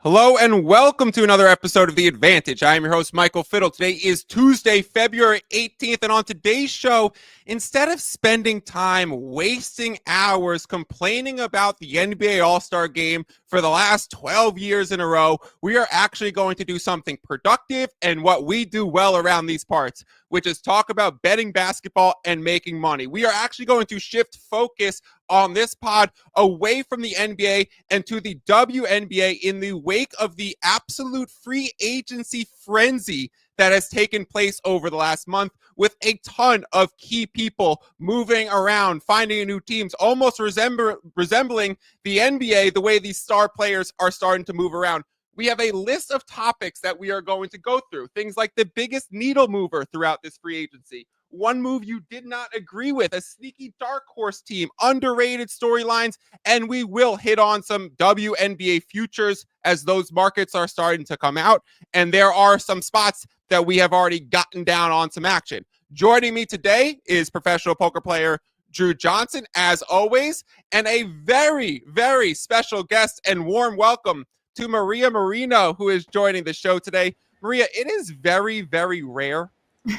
Hello and welcome to another episode of The Advantage. I am your host, Michael Fiddle. Today is Tuesday, February 18th, and on today's show, instead of spending time wasting hours complaining about the NBA All-Star Game for the last 12 years in a row, we are actually going to do something productive and what we do well around these parts, which is talk about betting basketball and making money. We are actually going to shift focus on this pod away from the NBA and to the WNBA in the wake of the absolute free agency frenzy that has taken place over the last month, with a ton of key people moving around, finding new teams, almost resembling the NBA, the way these star players are starting to move around. We have a list of topics that we are going to go through, things like the biggest needle mover throughout this free agency, one move you did not agree with, a sneaky dark horse team, underrated storylines, and we will hit on some WNBA futures as those markets are starting to come out. And there are some spots that we have already gotten down on some action. Joining me today is professional poker player Drew Johnson, as always, and a very, very special guest and warm welcome to Maria Marino, who is joining the show today. Maria, it is very, very rare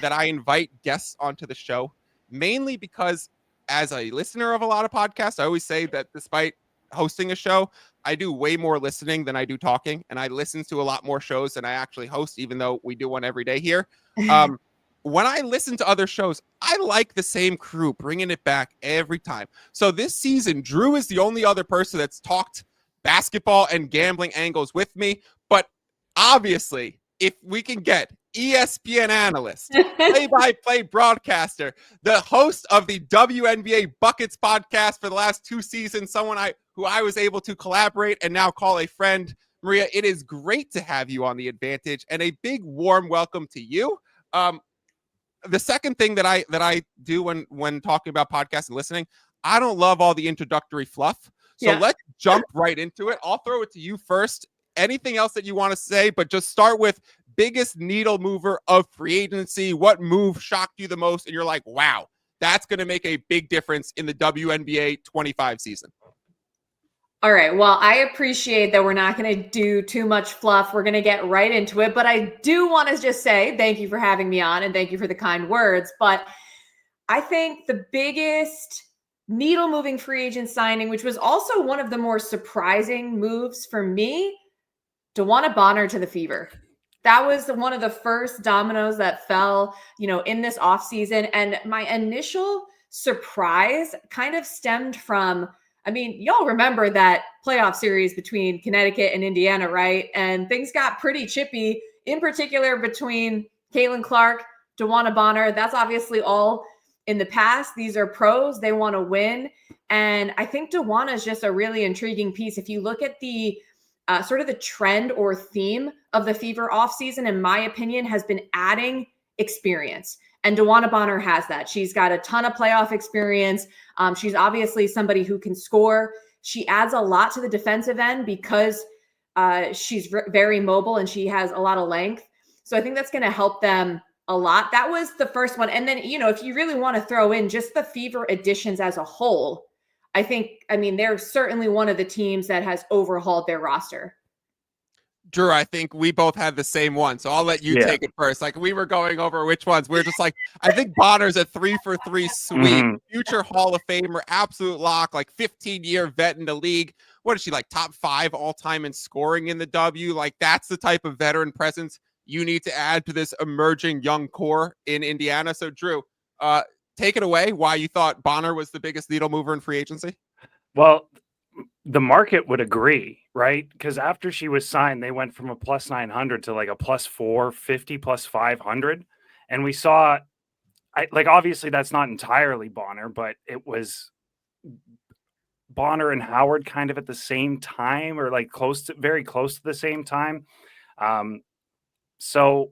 that I invite guests onto the show, mainly because as a listener of a lot of podcasts, I always say that despite hosting a show, I do way more listening than I do talking, and I listen to a lot more shows than I actually host, even though we do one every day here. When I listen to other shows, I like the same crew, bringing it back every time. So this season, Drew is the only other person that's talked basketball and gambling angles with me, but obviously, if we can get ESPN analyst, play-by-play broadcaster, the host of the WNBA Buckets podcast for the last 2 seasons, someone who I was able to collaborate and now call a friend. Maria, it is great to have you on The Advantage, and a big warm welcome to you. The second thing that I do when talking about podcasts and listening, I don't love all the introductory fluff. So let's jump right into it. I'll throw it to you first. Anything else that you want to say, but just start with biggest needle mover of free agency. What move shocked you the most? And you're like, wow, that's going to make a big difference in the WNBA 25 season. All right. Well, I appreciate that we're not going to do too much fluff. We're going to get right into it. But I do want to just say thank you for having me on and thank you for the kind words. But I think the biggest needle moving free agent signing, which was also one of the more surprising moves for me, DeWanna Bonner to the Fever. That was one of the first dominoes that fell, in this offseason. And my initial surprise kind of stemmed from, y'all remember that playoff series between Connecticut and Indiana, right? And things got pretty chippy, in particular between Caitlin Clark, DeWanna Bonner. That's obviously all in the past. These are pros. They want to win. And I think DeWanna is just a really intriguing piece. If you look at the sort of the trend or theme of the Fever offseason, in my opinion, has been adding experience. And DeWanna Bonner has that. She's got a ton of playoff experience. She's obviously somebody who can score. She adds a lot to the defensive end because she's very mobile and she has a lot of length. So I think that's going to help them a lot. That was the first one. And then, if you really want to throw in just the Fever additions as a whole, they're certainly one of the teams that has overhauled their roster. Drew, I think we both had the same one, so I'll let you take it first. Like, we were going over which ones. We're just like, I think Bonner's a 3-for-3 sweep, future Hall of Famer, absolute lock, like 15-year vet in the league. What is she, like top 5 all-time in scoring in the W? Like, that's the type of veteran presence you need to add to this emerging young core in Indiana. So, Drew, take it away, why you thought Bonner was the biggest needle mover in free agency. Well, the market would agree, right? Because after she was signed, they went from a plus 900 to like a plus 450, plus 500. And we saw, obviously that's not entirely Bonner, but it was Bonner and Howard kind of at the same time, or like very close to the same time. So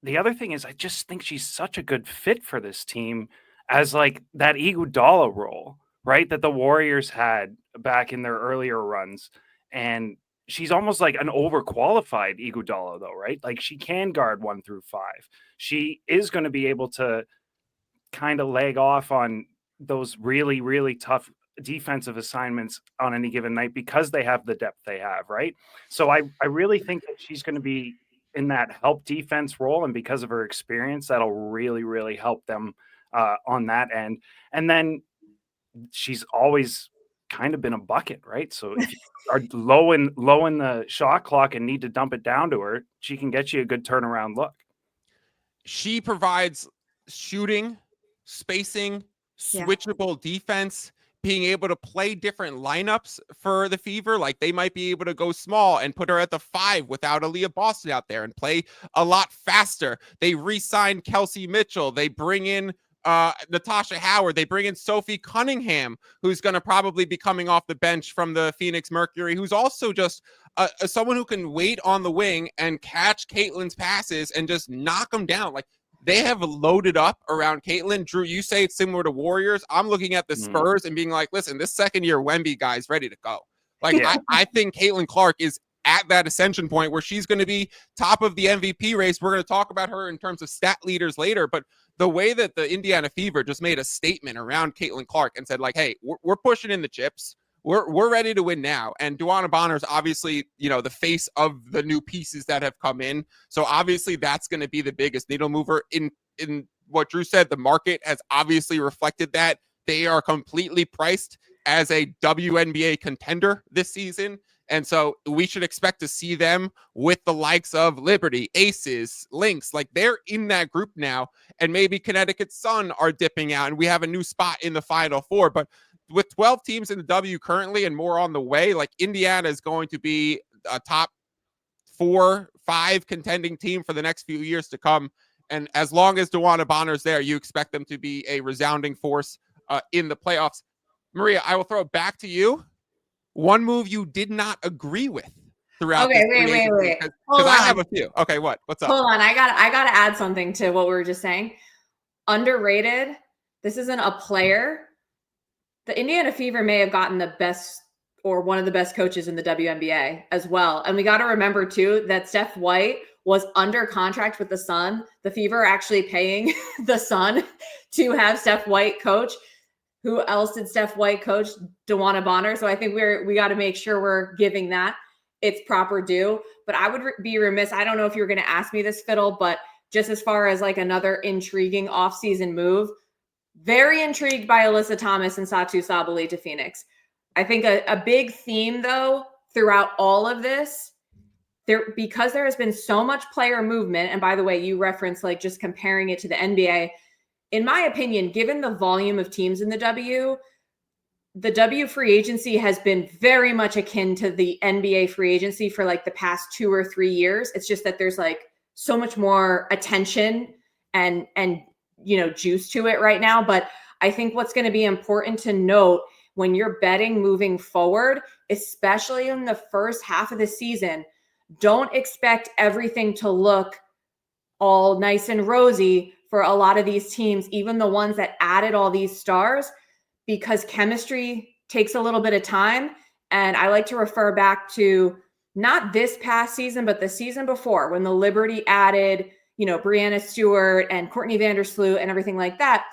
the other thing is, I just think she's such a good fit for this team as like that Iguodala role, right? That the Warriors had back in their earlier runs. And she's almost like an overqualified Iguodala though, right? Like she can guard 1 through 5. She is going to be able to kind of leg off on those really, really tough defensive assignments on any given night because they have the depth they have, right? So I really think that she's going to be in that help defense role, and because of her experience, that'll really, really help them on that end. And then she's always kind of been a bucket, right? So if you are low in the shot clock and need to dump it down to her, she can get you a good turnaround look. She provides shooting, spacing, switchable defense, being able to play different lineups for the Fever. Like they might be able to go small and put her at the 5 without Aaliyah Boston out there and play a lot faster. They re-signed Kelsey Mitchell. They bring in Natasha Howard. They bring in Sophie Cunningham, who's going to probably be coming off the bench from the Phoenix Mercury, who's also just someone who can wait on the wing and catch Caitlin's passes and just knock them down. Like they have loaded up around Caitlin. Drew, you say it's similar to Warriors. I'm looking at the Spurs and being like, listen, this second year Wemby guy is ready to go. Like I think Caitlin Clark is at that ascension point where she's going to be top of the MVP race. We're going to talk about her in terms of stat leaders later, but the way that the Indiana Fever just made a statement around Caitlin Clark and said like, hey, we're pushing in the chips. We're ready to win now. And DeWanna Bonner's obviously, the face of the new pieces that have come in. So obviously that's going to be the biggest needle mover in what Drew said. The market has obviously reflected that. They are completely priced as a WNBA contender this season. And so we should expect to see them with the likes of Liberty, Aces, Lynx. Like they're in that group now. And maybe Connecticut Sun are dipping out and we have a new spot in the Final Four. But with 12 teams in the W currently and more on the way, like Indiana is going to be a top 4-5 contending team for the next few years to come. And as long as DeWanna Bonner's there, you expect them to be a resounding force in the playoffs. Maria, I will throw it back to you. One move you did not agree with throughout. Okay, wait. Because I have a few. Okay, what's up? Hold on, I gotta add something to what we were just saying. Underrated. This isn't a player. The Indiana Fever may have gotten the best or one of the best coaches in the WNBA as well. And we got to remember too that Steph White was under contract with the Sun. The Fever are actually paying the Sun to have Steph White coach. Who else did Steph White coach? DeWanna Bonner. So I think we got to make sure we're giving that its proper due. But I would be remiss. I don't know if you were going to ask me this, Fiddle, but just as far as like another intriguing offseason move, very intrigued by Alyssa Thomas and Satu Sabali to Phoenix. I think a big theme though throughout all of this, because there has been so much player movement. And by the way, you referenced like just comparing it to the NBA. In my opinion, given the volume of teams in the W free agency has been very much akin to the NBA free agency for like the past 2 or 3 years. It's just that there's like so much more attention and juice to it right now. But I think what's going to be important to note when you're betting moving forward, especially in the first half of the season, don't expect everything to look all nice and rosy for a lot of these teams, even the ones that added all these stars, because chemistry takes a little bit of time. And I like to refer back to not this past season, but the season before when the Liberty added, Brianna Stewart and Courtney Vandersloot and everything like that.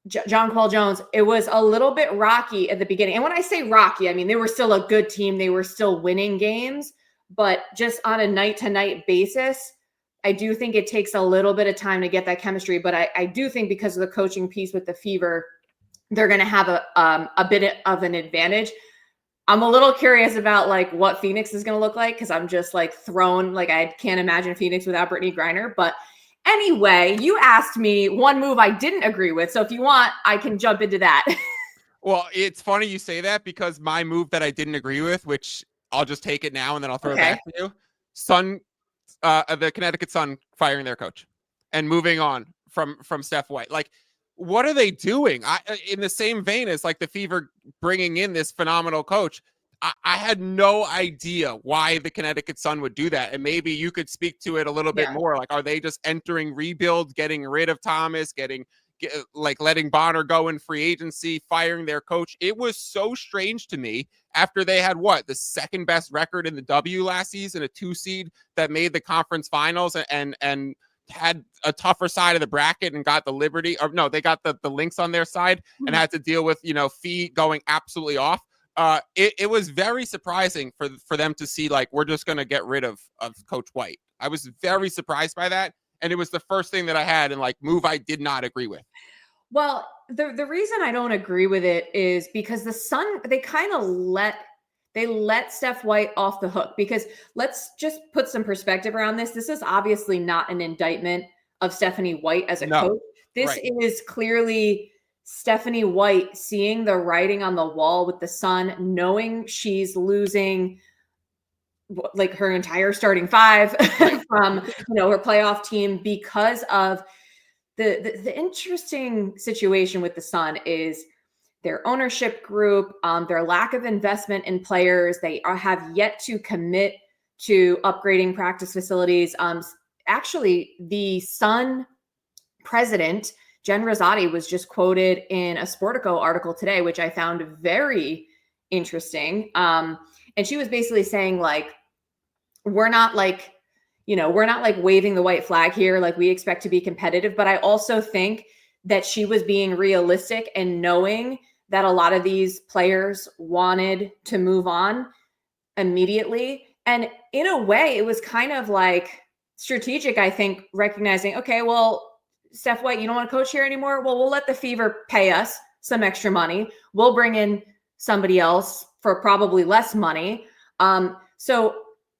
Jonquel Jones, it was a little bit rocky at the beginning. And when I say rocky, I mean, they were still a good team. They were still winning games, but just on a night-to-night basis, I do think it takes a little bit of time to get that chemistry. But I do think because of the coaching piece with the Fever, they're going to have a bit of an advantage. I'm a little curious about like what Phoenix is going to look like because I'm just like thrown, like I can't imagine Phoenix without Brittany Griner. But anyway, you asked me one move I didn't agree with. So if you want, I can jump into that. Well, it's funny you say that because my move that I didn't agree with, which I'll just take it now and then I'll throw it back to you. The Connecticut Sun firing their coach and moving on from Steph White. Like, what are they doing? In the same vein as like the Fever bringing in this phenomenal coach, I had no idea why the Connecticut Sun would do that. And maybe you could speak to it a little bit more. Like, are they just entering rebuild, getting rid of Thomas, letting Bonner go in free agency, firing their coach? It was so strange to me after they had the second best record in the W last season, a 2 seed that made the conference finals and had a tougher side of the bracket and got the Liberty, or no, they got the Lynx on their side and had to deal with, fee going absolutely off. It was very surprising for them to see, like, we're just going to get rid of Coach White. I was very surprised by that. And it was the first thing that I had, and like move I did not agree with. Well, the reason I don't agree with it is because the Sun, they kind of let Steph White off the hook, because let's just put some perspective around this. This is obviously not an indictment of Stephanie White as a coach. This is clearly Stephanie White seeing the writing on the wall with the Sun, knowing she's losing like her entire starting five from, her playoff team because of the interesting situation with the Sun is their ownership group, their lack of investment in players. They have yet to commit to upgrading practice facilities. Actually, the Sun president, Jen Rosati, was just quoted in a Sportico article today, which I found very interesting. And she was basically saying, like, we're not like waving the white flag here. Like, we expect to be competitive. But I also think that she was being realistic and knowing that a lot of these players wanted to move on immediately. And in a way, it was kind of like strategic, I think, recognizing, okay, well, Steph White, you don't want to coach here anymore? Well, we'll let the Fever pay us some extra money. We'll bring in somebody else for probably less money. So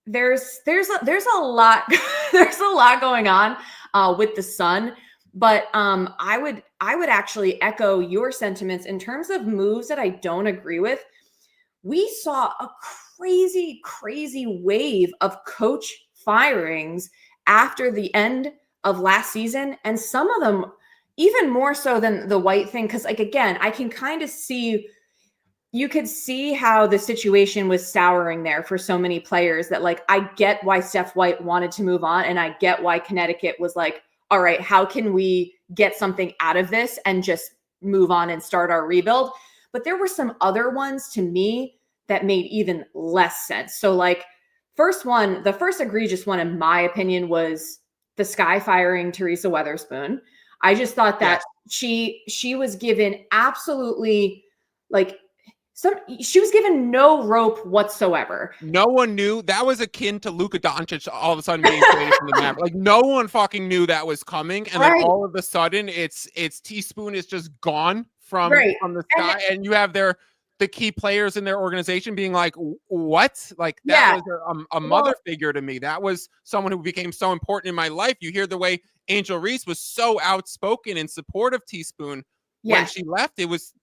there's a lot there's a lot going on with the Sun, but I would actually echo your sentiments in terms of moves that I don't agree with. We saw a crazy wave of coach firings after the end of last season, and some of them even more so than the White thing, because, like, again, I can kind of see, you could see how the situation was souring there for so many players that, like, I get why Steph White wanted to move on, and I get why Connecticut was like, all right, how can we get something out of this and just move on and start our rebuild? But there were some other ones to me that made even less sense. So, like, the first egregious one, in my opinion, was the Sky firing Teresa Weatherspoon. I just thought that she was given absolutely, like, she was given no rope whatsoever. No one knew. That was akin to Luka Doncic all of a sudden being traded from the Mavericks. Like, no one fucking knew that was coming, and then all of a sudden, it's Teaspoon is just gone from the Sky, and you have the key players in their organization being like, what? Like, that was a mother figure to me. That was someone who became so important in my life. You hear the way Angel Reese was so outspoken in support of Teaspoon when she left. It was,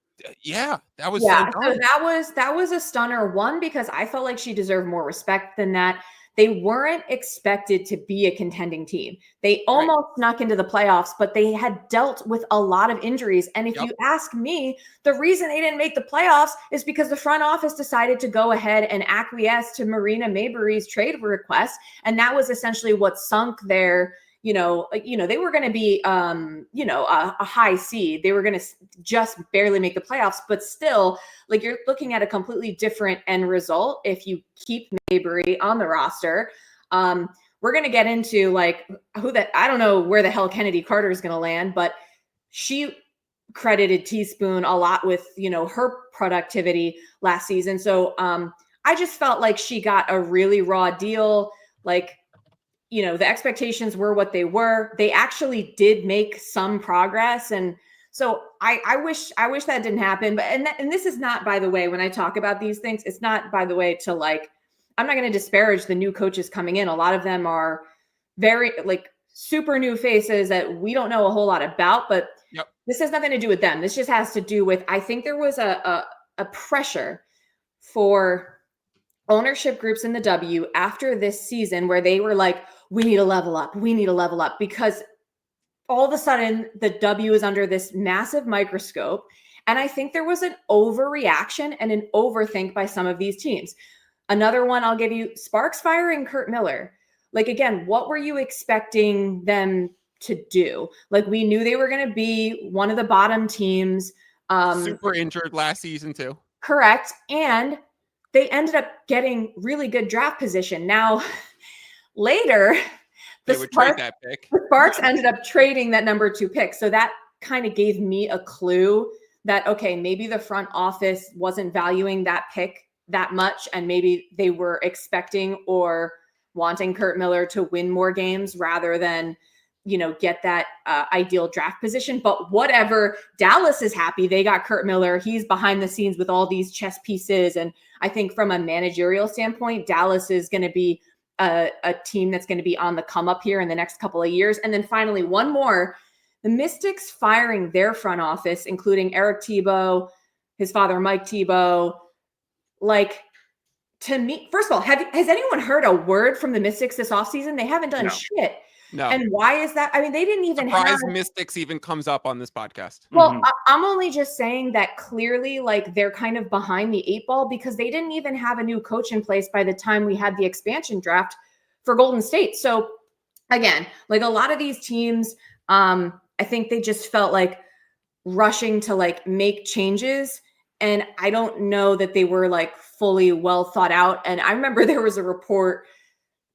that was so that was a stunner. One, because I felt like she deserved more respect than that. They weren't expected to be a contending team. They almost snuck into the playoffs, but they had dealt with a lot of injuries. And if you ask me, the reason they didn't make the playoffs is because the front office decided to go ahead and acquiesce to Marina Maybury's trade request. And that was essentially what sunk their, they were going to be, a high seed. They were going to just barely make the playoffs, but still, like, you're looking at a completely different end result if you keep Maybury on the roster. We're going to get into, like, I don't know where the hell Kennedy Carter is going to land, but she credited Teaspoon a lot with, her productivity last season. So I just felt like she got a really raw deal. Like, the expectations were what they were. They actually did make some progress. And so I wish that didn't happen. But, and this is not, by the way, when I talk about these things, it's not, by the way, to, like, I'm not going to disparage the new coaches coming in. A lot of them are very, like, super new faces that we don't know a whole lot about, but this has nothing to do with them. This just has to do with, I think there was a pressure for ownership groups in the W after this season where they were like, we need to level up. We need to level up, because all of a sudden the W is under this massive microscope. And I think there was an overreaction and an overthink by some of these teams. Another one I'll give you, Sparks firing Kurt Miller. Like, again, what were you expecting them to do? Like, we knew they were going to be one of the bottom teams. Super injured last season too. Correct. And they ended up getting really good draft position. Now, later, they would trade that pick. The Sparks ended up trading that number 2 pick. So that kind of gave me a clue that, okay, maybe the front office wasn't valuing that pick that much. And maybe they were expecting or wanting Kurt Miller to win more games rather than, get that ideal draft position. But whatever, Dallas is happy. They got Kurt Miller. He's behind the scenes with all these chess pieces. And I think from a managerial standpoint, Dallas is going to be a team that's going to be on the come up here in the next couple of years. And then finally, one more, the Mystics firing their front office, including Eric Tebow, his father, Mike Tebow. Like, to me, first of all, has anyone heard a word from the Mystics this offseason? They haven't done shit. No. And why is that? I mean, they didn't even have Mystics even comes up on this podcast. Well, I'm only just saying that clearly, like, they're kind of behind the 8 ball because they didn't even have a new coach in place by the time we had the expansion draft for Golden State. So again, like a lot of these teams, I think they just felt like rushing to like make changes. And I don't know that they were like fully well thought out. And I remember there was a report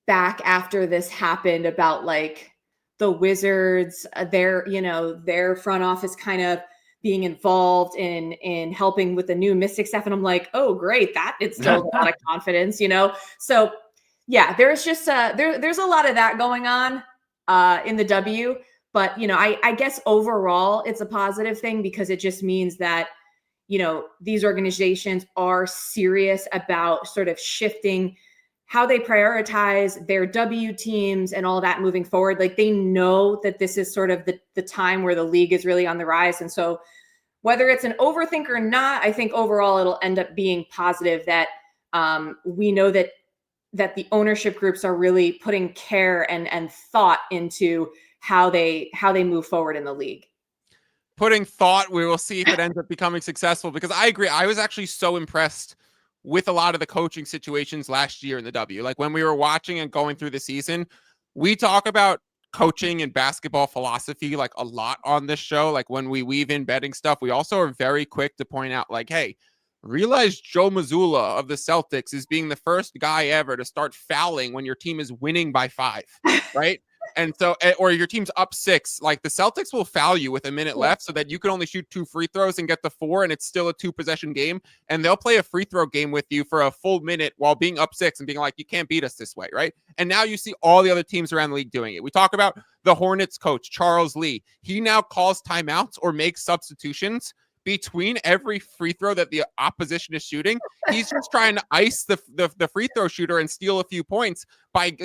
back after this happened about like the Wizards, their front office kind of being involved in helping with the new Mystic stuff. And I'm like, oh, great. That instills a lot of confidence, So yeah, there's just there's a lot of that going on in the W. But, I guess overall it's a positive thing because it just means that, these organizations are serious about sort of shifting how they prioritize their W teams and all that moving forward. Like they know that this is sort of the time where the league is really on the rise. And so whether it's an overthink or not, I think overall it'll end up being positive that we know that the ownership groups are really putting care and thought into how they move forward in the league. Putting thought, we will see if it ends up becoming successful, because I agree. I was actually so impressed with a lot of the coaching situations last year in the W. Like when we were watching and going through the season, we talk about coaching and basketball philosophy like a lot on this show. Like when we weave in betting stuff, we also are very quick to point out like, hey, realize Joe Mazzulla of the Celtics is being the first guy ever to start fouling when your team is winning by 5, right? And so, or your team's up 6, like the Celtics will foul you with a minute left so that you can only shoot 2 free throws and get the 4, and it's still a 2-possession game. And they'll play a free throw game with you for a full minute while being up 6 and being like, you can't beat us this way, right? And now you see all the other teams around the league doing it. We talk about the Hornets coach, Charles Lee. He now calls timeouts or makes substitutions between every free throw that the opposition is shooting. He's just trying to ice the free throw shooter and steal a few points by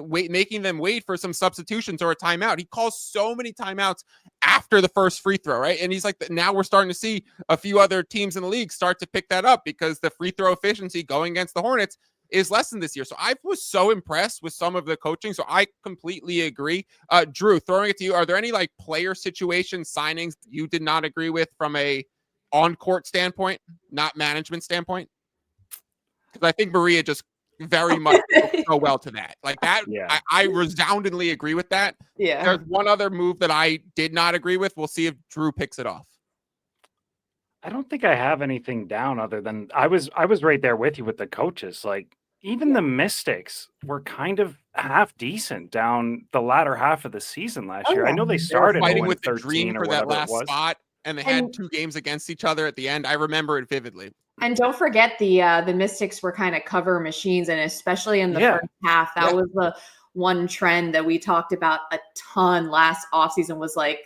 making them wait for some substitutions or a timeout. He calls so many timeouts after the first free throw, right? And he's like, now we're starting to see a few other teams in the league start to pick that up because the free throw efficiency going against the Hornets is lessened this year. So I was so impressed with some of the coaching. So I completely agree. Drew, throwing it to you, are there any like player situation signings you did not agree with from a on-court standpoint, not management standpoint? Because I think Maria just very much go well to that. Like that, yeah. I resoundingly agree with that. Yeah. There's one other move that I did not agree with. We'll see if Drew picks it off. I don't think I have anything down other than I was right there with you with the coaches. Like even the Mystics were kind of half decent down the latter half of the season last year. I know they started fighting with the dream for that last spot, and they had 2 games against each other at the end. I remember it vividly. And don't forget the Mystics were kind of cover machines, and especially in the first half, that was the one trend that we talked about a ton last offseason was like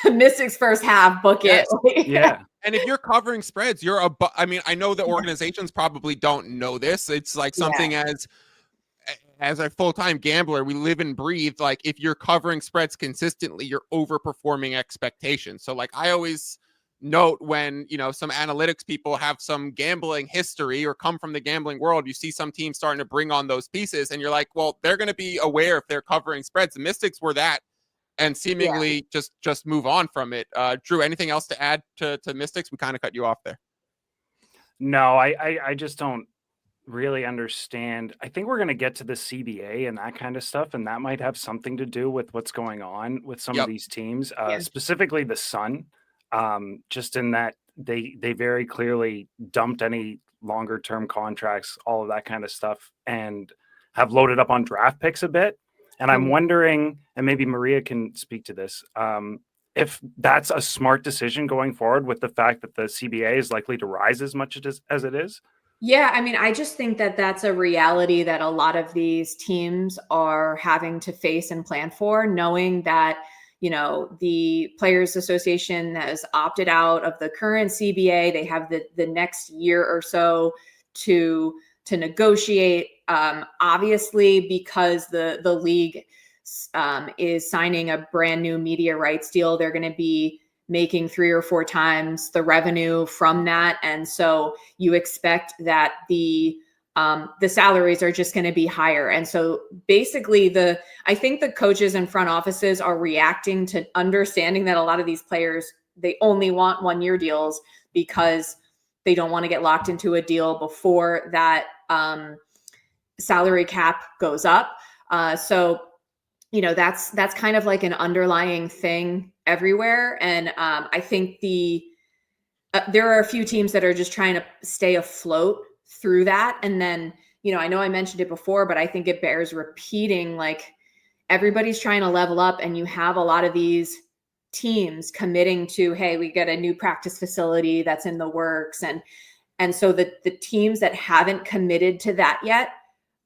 Mystics first half, book it. Yeah. And if you're covering spreads, I mean, I know the organizations probably don't know this. It's like something as a full-time gambler, we live and breathe. Like if you're covering spreads consistently, you're overperforming expectations. So like I always note when, some analytics people have some gambling history or come from the gambling world, you see some teams starting to bring on those pieces and you're like, well, they're going to be aware if they're covering spreads. The Mystics were that. And seemingly just move on from it. Drew, anything else to add to Mystics? We kind of cut you off there. No, I just don't really understand. I think we're going to get to the CBA and that kind of stuff, and that might have something to do with what's going on with some of these teams, specifically the Sun, just in that they very clearly dumped any longer-term contracts, all of that kind of stuff, and have loaded up on draft picks a bit. And I'm wondering, and maybe Maria can speak to this, if that's a smart decision going forward with the fact that the CBA is likely to rise as much as it is. Yeah, I mean, I just think that that's a reality that a lot of these teams are having to face and plan for, knowing that, you know, the Players Association has opted out of the current CBA. They have the next year or so to negotiate. Obviously, because the league is signing a brand new media rights deal, they're going to be making 3 or 4 times the revenue from that. And so you expect that the salaries are just going to be higher. And so basically I think the coaches and front offices are reacting to understanding that a lot of these players, they only want 1-year deals because they don't want to get locked into a deal before that salary cap goes up. So, you know, that's kind of like an underlying thing everywhere. And I think there are a few teams that are just trying to stay afloat through that. And then, you know I mentioned it before, but I think it bears repeating, like everybody's trying to level up, and you have a lot of these teams committing to, hey, we get a new practice facility that's in the works. And so the teams that haven't committed to that yet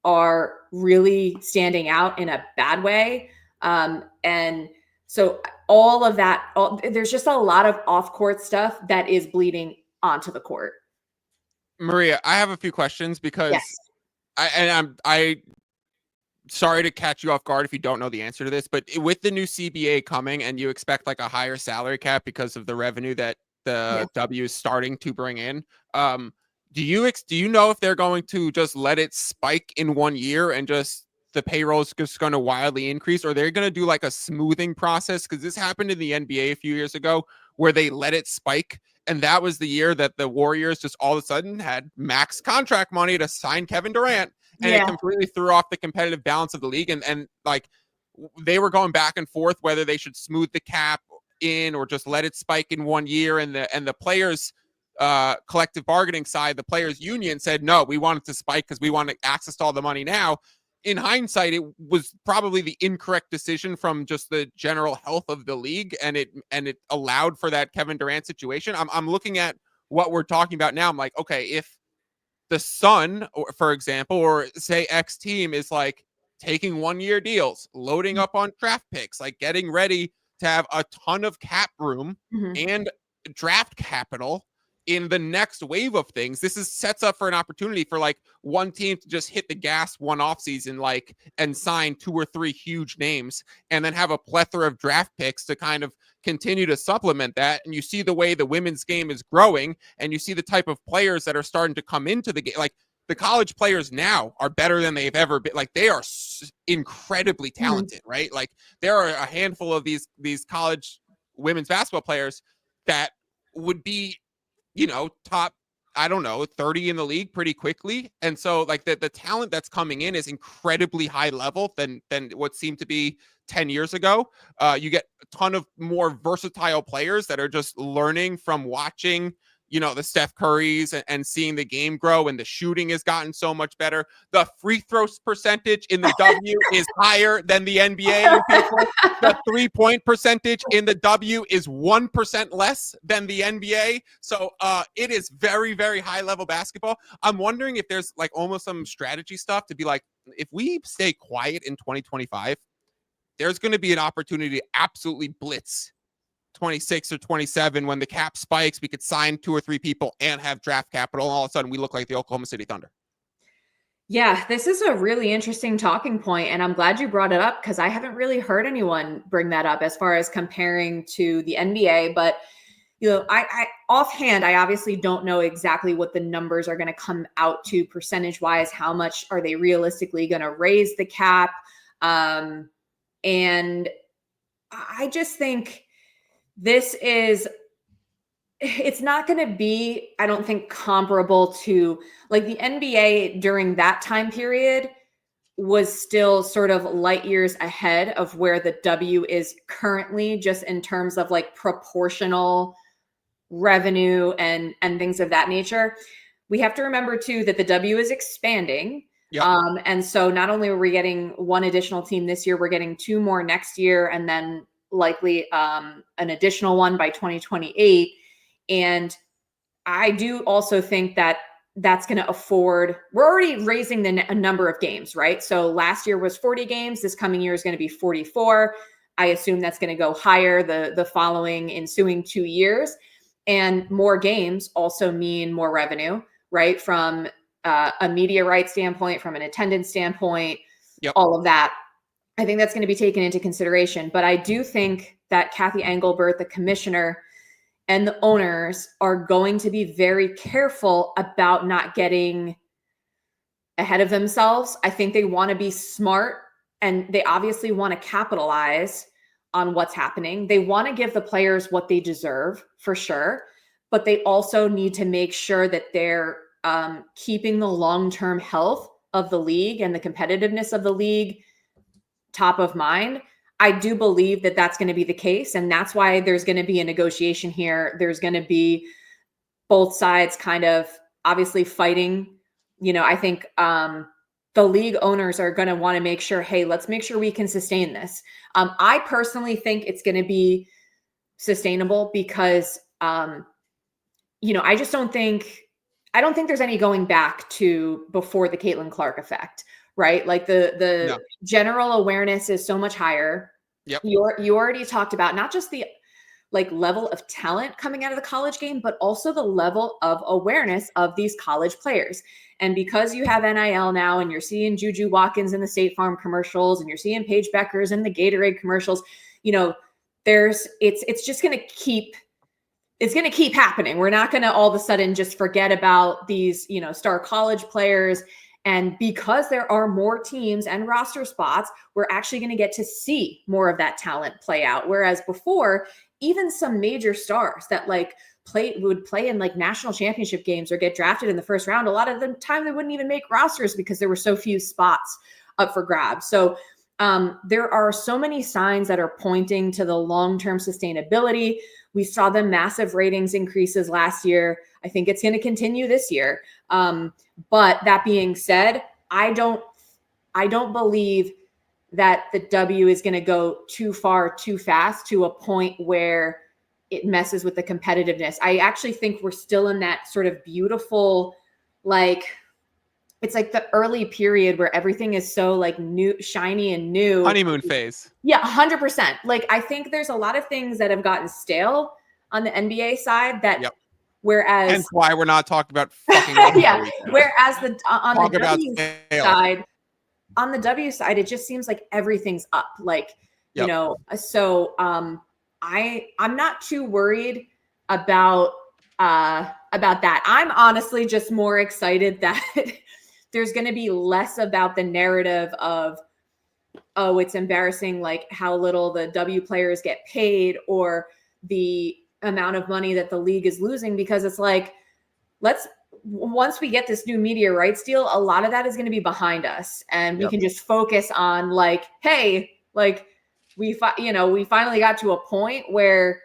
are really standing out in a bad way. And so all of that, there's just a lot of off-court stuff that is bleeding onto the court. Maria, I have a few questions because I sorry to catch you off guard if you don't know the answer to this, but with the new CBA coming and you expect like a higher salary cap because of the revenue that the W is starting to bring in, do you know if they're going to just let it spike in 1 year and just the payroll is just going to wildly increase, or they're going to do like a smoothing process? Because this happened in the NBA a few years ago where they let it spike. And that was the year that the Warriors just all of a sudden had max contract money to sign Kevin Durant. And it completely threw off the competitive balance of the league. And like they were going back and forth whether they should smooth the cap in or just let it spike in 1 year. And the players collective bargaining side, the players union said, no, we want it to spike because we want access to all the money now. In hindsight, it was probably the incorrect decision from just the general health of the league, and it allowed for that Kevin Durant situation. I'm looking at what we're talking about now. I'm like, okay, if the Sun, or for example, or say X team is like taking 1 year deals, loading up on draft picks, like getting ready to have a ton of cap room and draft capital in the next wave of things, this sets up for an opportunity for like one team to just hit the gas one offseason, like, and sign 2 or 3 huge names and then have a plethora of draft picks to kind of continue to supplement that. And you see the way the women's game is growing, and you see the type of players that are starting to come into the game. Like the college players now are better than they've ever been. Like they are incredibly talented, right? Like there are a handful of these college women's basketball players that would be, you know, top, I don't know, 30 in the league pretty quickly. And so like the talent that's coming in is incredibly high level than what seemed to be 10 years ago. You get a ton of more versatile players that are just learning from watching, you know, the Steph Currys and seeing the game grow, and the shooting has gotten so much better. The free throw percentage in the W is higher than the NBA. You people. The 3-point percentage in the W is 1% less than the NBA. So it is very, very high level basketball. I'm wondering if there's like almost some strategy stuff to be like, if we stay quiet in 2025, there's going to be an opportunity to absolutely blitz 26 or 27 when the cap spikes. We could sign 2 or 3 people and have draft capital, and all of a sudden we look like the Oklahoma City Thunder. Yeah, this is a really interesting talking point, and I'm glad you brought it up because I haven't really heard anyone bring that up as far as comparing to the NBA. But you know, I offhand, I obviously don't know exactly what the numbers are going to come out to percentage wise. How much are they realistically going to raise the cap? And I just think it's not going to be, I don't think, comparable to like the NBA during that time period was still sort of light years ahead of where the W is currently, just in terms of like proportional revenue and things of that nature. We have to remember too that the W is expanding. Yep. And so not only are we getting one additional team this year, we're getting 2 more next year, and then likely an additional one by 2028. And I do also think that that's going to afford, we're already raising a number of games, right? So last year was 40 games. This coming year is going to be 44. I assume that's going to go higher the following ensuing 2 years. And more games also mean more revenue, right? From a media rights standpoint, from an attendance standpoint, Yep. all of that. I think that's going to be taken into consideration. But I do think that Kathy Engelbert, the commissioner, and the owners are going to be very careful about not getting ahead of themselves. I think they want to be smart, and they obviously want to capitalize on what's happening. They want to give the players what they deserve, for sure, but they also need to make sure that they're keeping the long-term health of the league and the competitiveness of the league top of mind. I do believe that that's going to be the case. And that's why there's going to be a negotiation here. There's going to be both sides kind of obviously fighting. I think the league owners are going to want to make sure, hey, let's make sure we can sustain this. I personally think it's going to be sustainable because, I don't think there's any going back to before the Caitlin Clark effect. Right? Like the general awareness is so much higher. Yep. You already talked about not just the level of talent coming out of the college game, but also the level of awareness of these college players. And because you have NIL now, and you're seeing Juju Watkins in the State Farm commercials, and you're seeing Paige Beckers in the Gatorade commercials, it's just going to keep. It's going to keep happening. We're not going to all of a sudden just forget about these, star college players. And because there are more teams and roster spots, we're actually going to get to see more of that talent play out. Whereas before, even some major stars that would play in national championship games or get drafted in the first round, a lot of the time they wouldn't even make rosters because there were so few spots up for grabs. So there are so many signs that are pointing to the long-term sustainability. We saw the massive ratings increases last year. I think it's going to continue this year. But that being said, I don't believe that the W is going to go too far, too fast to a point where it messes with the competitiveness. I actually think we're still in that sort of beautiful, it's like the early period where everything is so new, shiny and new. Honeymoon phase. Yeah, 100%. I think there's a lot of things that have gotten stale on the NBA side that, whereas hence why we're not talking about fucking yeah. Whereas on the W side, it just seems like everything's up. So I'm not too worried about that. I'm honestly just more excited that there's going to be less about the narrative of, oh, it's embarrassing, how little the W players get paid, or the amount of money that the league is losing, because it's once we get this new media rights deal, a lot of that is going to be behind us, and we can just focus on hey, we finally got to a point where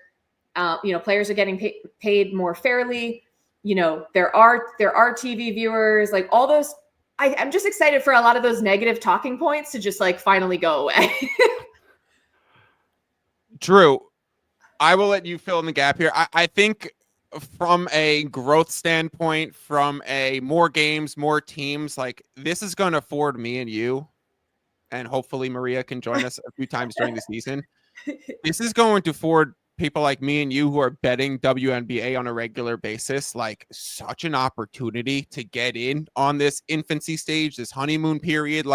players are getting paid more fairly. There are TV viewers, all those. I'm just excited for a lot of those negative talking points to just finally go away. Drew, I will let you fill in the gap here. I think from a growth standpoint, from a more games, more teams, this is going to afford me and you, and hopefully Maria can join us a few times during the season. This is going to afford people like me and you who are betting WNBA on a regular basis, such an opportunity to get in on this infancy stage, this honeymoon period.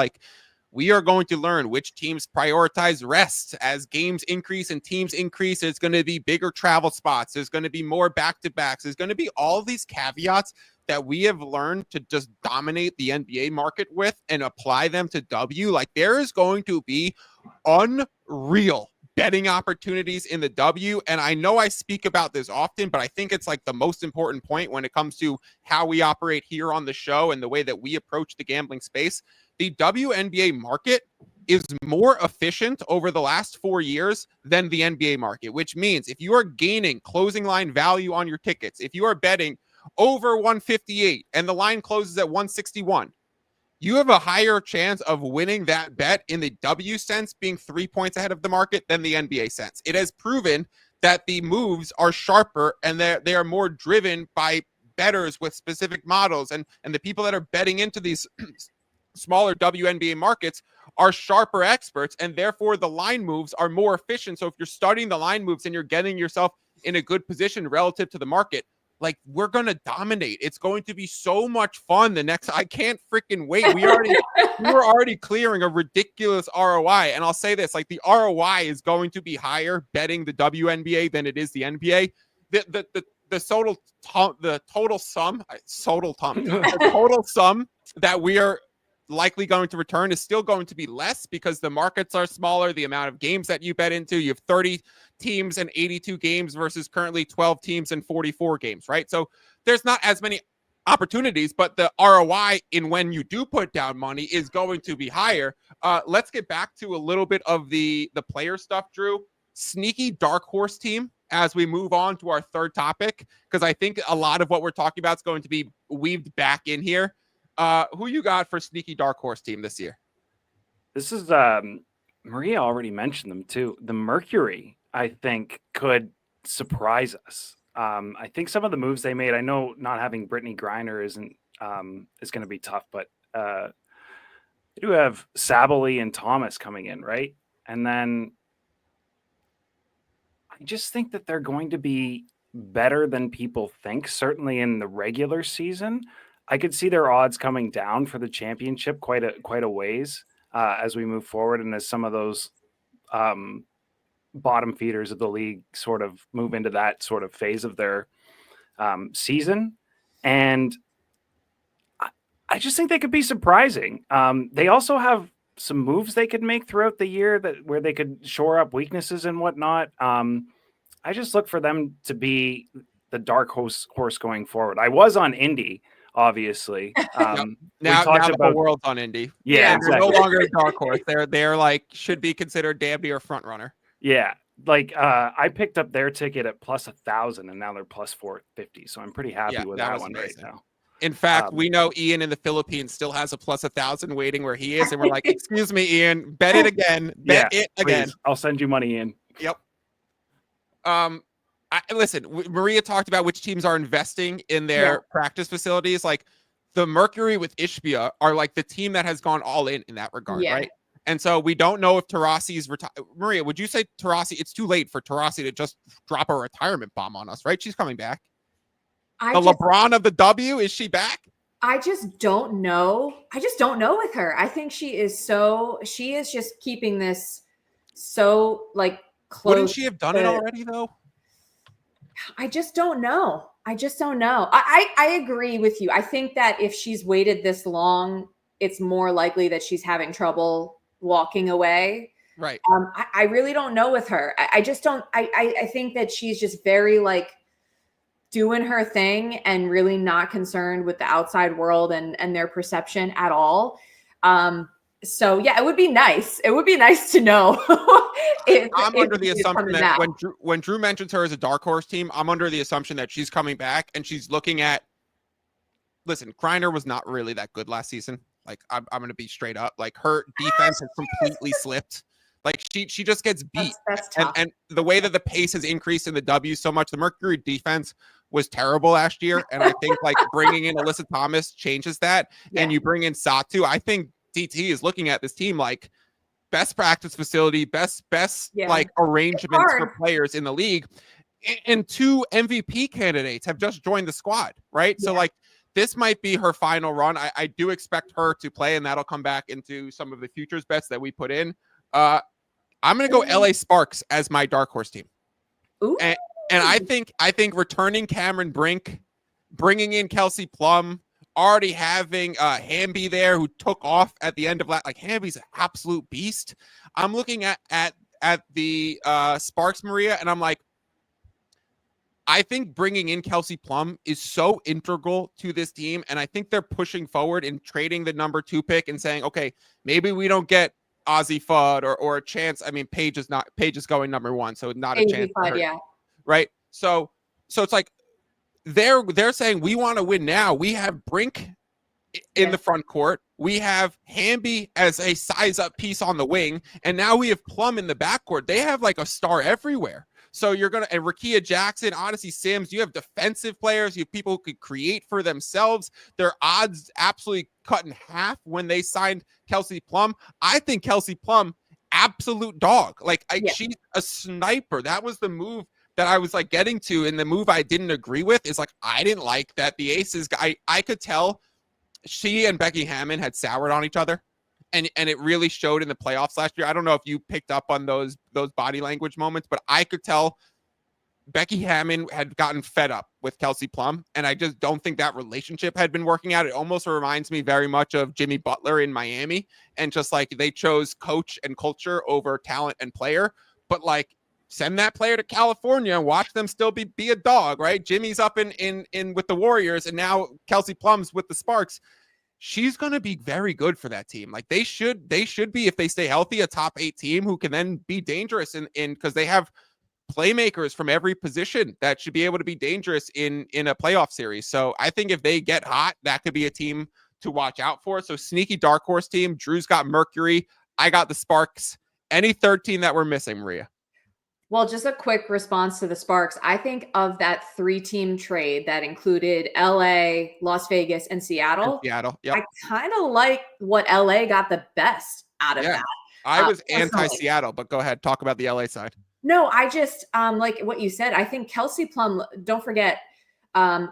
We are going to learn which teams prioritize rest as games increase and teams increase. There's going to be bigger travel spots. There's going to be more back-to-backs. There's going to be all these caveats that we have learned to just dominate the NBA market with and apply them to W. There is going to be unreal betting opportunities in the W. And I know I speak about this often, but I think it's the most important point when it comes to how we operate here on the show and the way that we approach the gambling space. The WNBA market is more efficient over the last 4 years than the NBA market, which means if you are gaining closing line value on your tickets, if you are betting over 158 and the line closes at 161, you have a higher chance of winning that bet in the W sense, being 3 points ahead of the market, than the NBA sense. It has proven that the moves are sharper and they are more driven by bettors with specific models, and the people that are betting into these smaller WNBA markets are sharper experts, and therefore the line moves are more efficient. So if you're studying the line moves and you're getting yourself in a good position relative to the market, like, we're gonna dominate. It's going to be so much fun. I can't freaking wait. We were already clearing a ridiculous ROI, and I'll say this: like, the ROI is going to be higher betting the WNBA than it is the NBA. The total sum that we are likely going to return is still going to be less, because the markets are smaller. The amount of games that you bet into, you have 30 teams and 82 games versus currently 12 teams and 44 games, right? So there's not as many opportunities, but the ROI in when you do put down money is going to be higher. Let's get back to a little bit of the player stuff, Drew. Sneaky dark horse team as we move on to our third topic, because I think a lot of what we're talking about is going to be weaved back in here. Who you got for sneaky dark horse team this year? This is Maria already mentioned them too. The Mercury, I think, could surprise us. I think some of the moves they made, I know not having Brittany Griner is going to be tough, but they do have Sabally and Thomas coming in, right? And then I just think that they're going to be better than people think, certainly in the regular season. I could see their odds coming down for the championship quite a ways as we move forward, and as some of those bottom feeders of the league sort of move into that sort of phase of their season. And I just think they could be surprising. They also have some moves they could make throughout the year where they could shore up weaknesses and whatnot. I just look for them to be the dark horse going forward. I was on Indy, obviously. Now the whole world's on Indy. Yeah, exactly. They're no longer a dark horse. They're like, should be considered damn near front runner. Yeah, like I picked up their ticket at plus 1,000, and now they're plus 450. So I'm pretty happy with that one right now. In fact, we know Ian in the Philippines still has a plus 1,000 waiting where he is, and we're like, excuse me, Ian, bet it again, bet it again. Please. I'll send you money, Ian. Yep. Listen, Maria talked about which teams are investing in their practice facilities. Like, the Mercury with Ishbia are like the team that has gone all in that regard, right? And so we don't know if Taurasi's Maria, would you say Taurasi, it's too late for Taurasi to just drop a retirement bomb on us, right? She's coming back. LeBron of the W, is she back? I just don't know. With her. I think she is just keeping this so like close. Wouldn't she have done it already though? I just don't know. I agree with you. I think that if she's waited this long, it's more likely that she's having trouble walking away. Right. I really don't know with her. I just don't. I think that she's just very like doing her thing and really not concerned with the outside world and their perception at all. So yeah, it would be nice. It would be nice to know. I'm under the assumption that when Drew mentions her as a dark horse team, I'm under the assumption that she's coming back and she's looking at. Listen, Griner was not really that good last season. Like, I'm going to be straight up. Like, her defense has completely slipped. Like, she just gets beat. That's tough. And the way that the pace has increased in the W so much, the Mercury defense was terrible last year, and I think like bringing in Alyssa Thomas changes that. And you bring in Satu. I think DT is looking at this team like best practice facility, best like arrangements for players in the league, and 2 MVP candidates have just joined the squad, right? So like, this might be her final run. I do expect her to play, and that'll come back into some of the futures bets that we put in. I'm going to go LA Sparks as my dark horse team. Ooh. And I think returning Cameron Brink, bringing in Kelsey Plum, already having Hamby there who took off at the end of like Hamby's an absolute beast. I'm looking at the Sparks, Maria, and I'm like, I think bringing in Kelsey Plum is so integral to this team, and I think they're pushing forward in trading the number 2 pick and saying, okay, maybe we don't get Ozzy Fudd or a chance. I mean, Paige is going number 1, so not a chance. Fudd, right. So it's like they're saying we want to win now. We have Brink in the front court. We have Hamby as a size-up piece on the wing, and now we have Plum in the backcourt. They have like a star everywhere. So you're going to, and Rakia Jackson, Odyssey Sims, you have defensive players, you have people who could create for themselves. Their odds absolutely cut in half when they signed Kelsey Plum. I think Kelsey Plum, absolute dog. Like, she's a sniper. That was the move that I was like getting to. And the move I didn't agree with is like, I didn't like that the Aces guy, I could tell she and Becky Hammon had soured on each other. And it really showed in the playoffs last year. I don't know if you picked up on those body language moments, but I could tell Becky Hammon had gotten fed up with Kelsey Plum, and I just don't think that relationship had been working out. It almost reminds me very much of Jimmy Butler in Miami, and just like they chose coach and culture over talent and player. But like, send that player to California and watch them still be a dog, right? Jimmy's up in with the Warriors, and now Kelsey Plum's with the Sparks. She's going to be very good for that team. Like they should be, if they stay healthy, a top 8 team who can then be dangerous in because they have playmakers from every position that should be able to be dangerous in a playoff series. So I think if they get hot, that could be a team to watch out for. So sneaky dark horse team. Drew's got Mercury. I got the Sparks. Any third team that we're missing, Maria? Well, just a quick response to the Sparks. I think of that 3-team trade that included LA, Las Vegas, and Seattle. Yep. I kind of like what LA got the best out of that. I was anti-Seattle, but go ahead. Talk about the LA side. No, I just like what you said. I think Kelsey Plum, don't forget,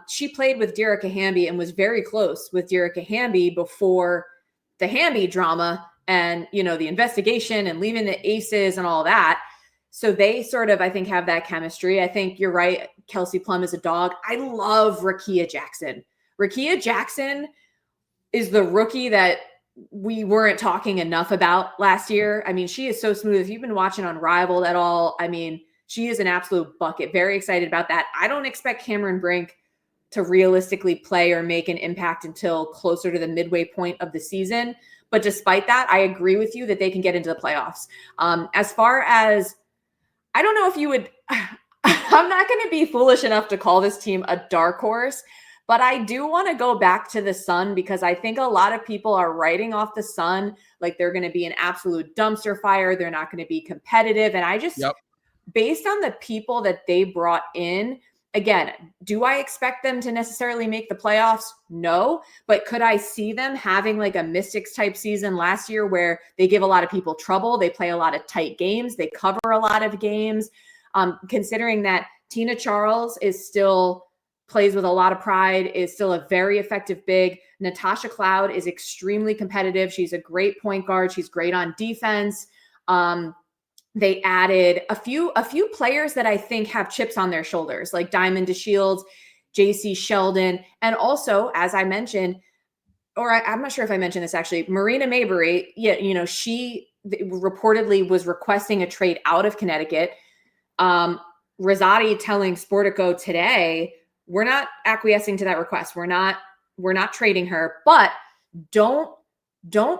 she played with Dearica Hamby and was very close with Dearica Hamby before the Hamby drama and, the investigation and leaving the Aces and all that. So they sort of, I think, have that chemistry. I think you're right. Kelsey Plum is a dog. I love Rakia Jackson. Rakia Jackson is the rookie that we weren't talking enough about last year. I mean, she is so smooth. If you've been watching Unrivaled at all, I mean, she is an absolute bucket. Very excited about that. I don't expect Cameron Brink to realistically play or make an impact until closer to the midway point of the season. But despite that, I agree with you that they can get into the playoffs. As far as, I don't know if you would, I'm not going to be foolish enough to call this team a dark horse, but I do want to go back to the Sun because I think a lot of people are writing off the Sun like they're going to be an absolute dumpster fire. They're not going to be competitive. And I just, based on the people that they brought in, again, do I expect them to necessarily make the playoffs? No. But could I see them having like a Mystics type season last year where they give a lot of people trouble? They play a lot of tight games. They cover a lot of games. Considering that Tina Charles is still plays with a lot of pride, is still a very effective big. Natasha Cloud is extremely competitive. She's a great point guard. She's great on defense. They added a few players that I think have chips on their shoulders, like Diamond DeShields, JC Sheldon, and also, as I mentioned, or I'm not sure if I mentioned this actually, Marina Maybury, she reportedly was requesting a trade out of Connecticut. Rosati telling Sportico today, we're not acquiescing to that request. We're not trading her, but don't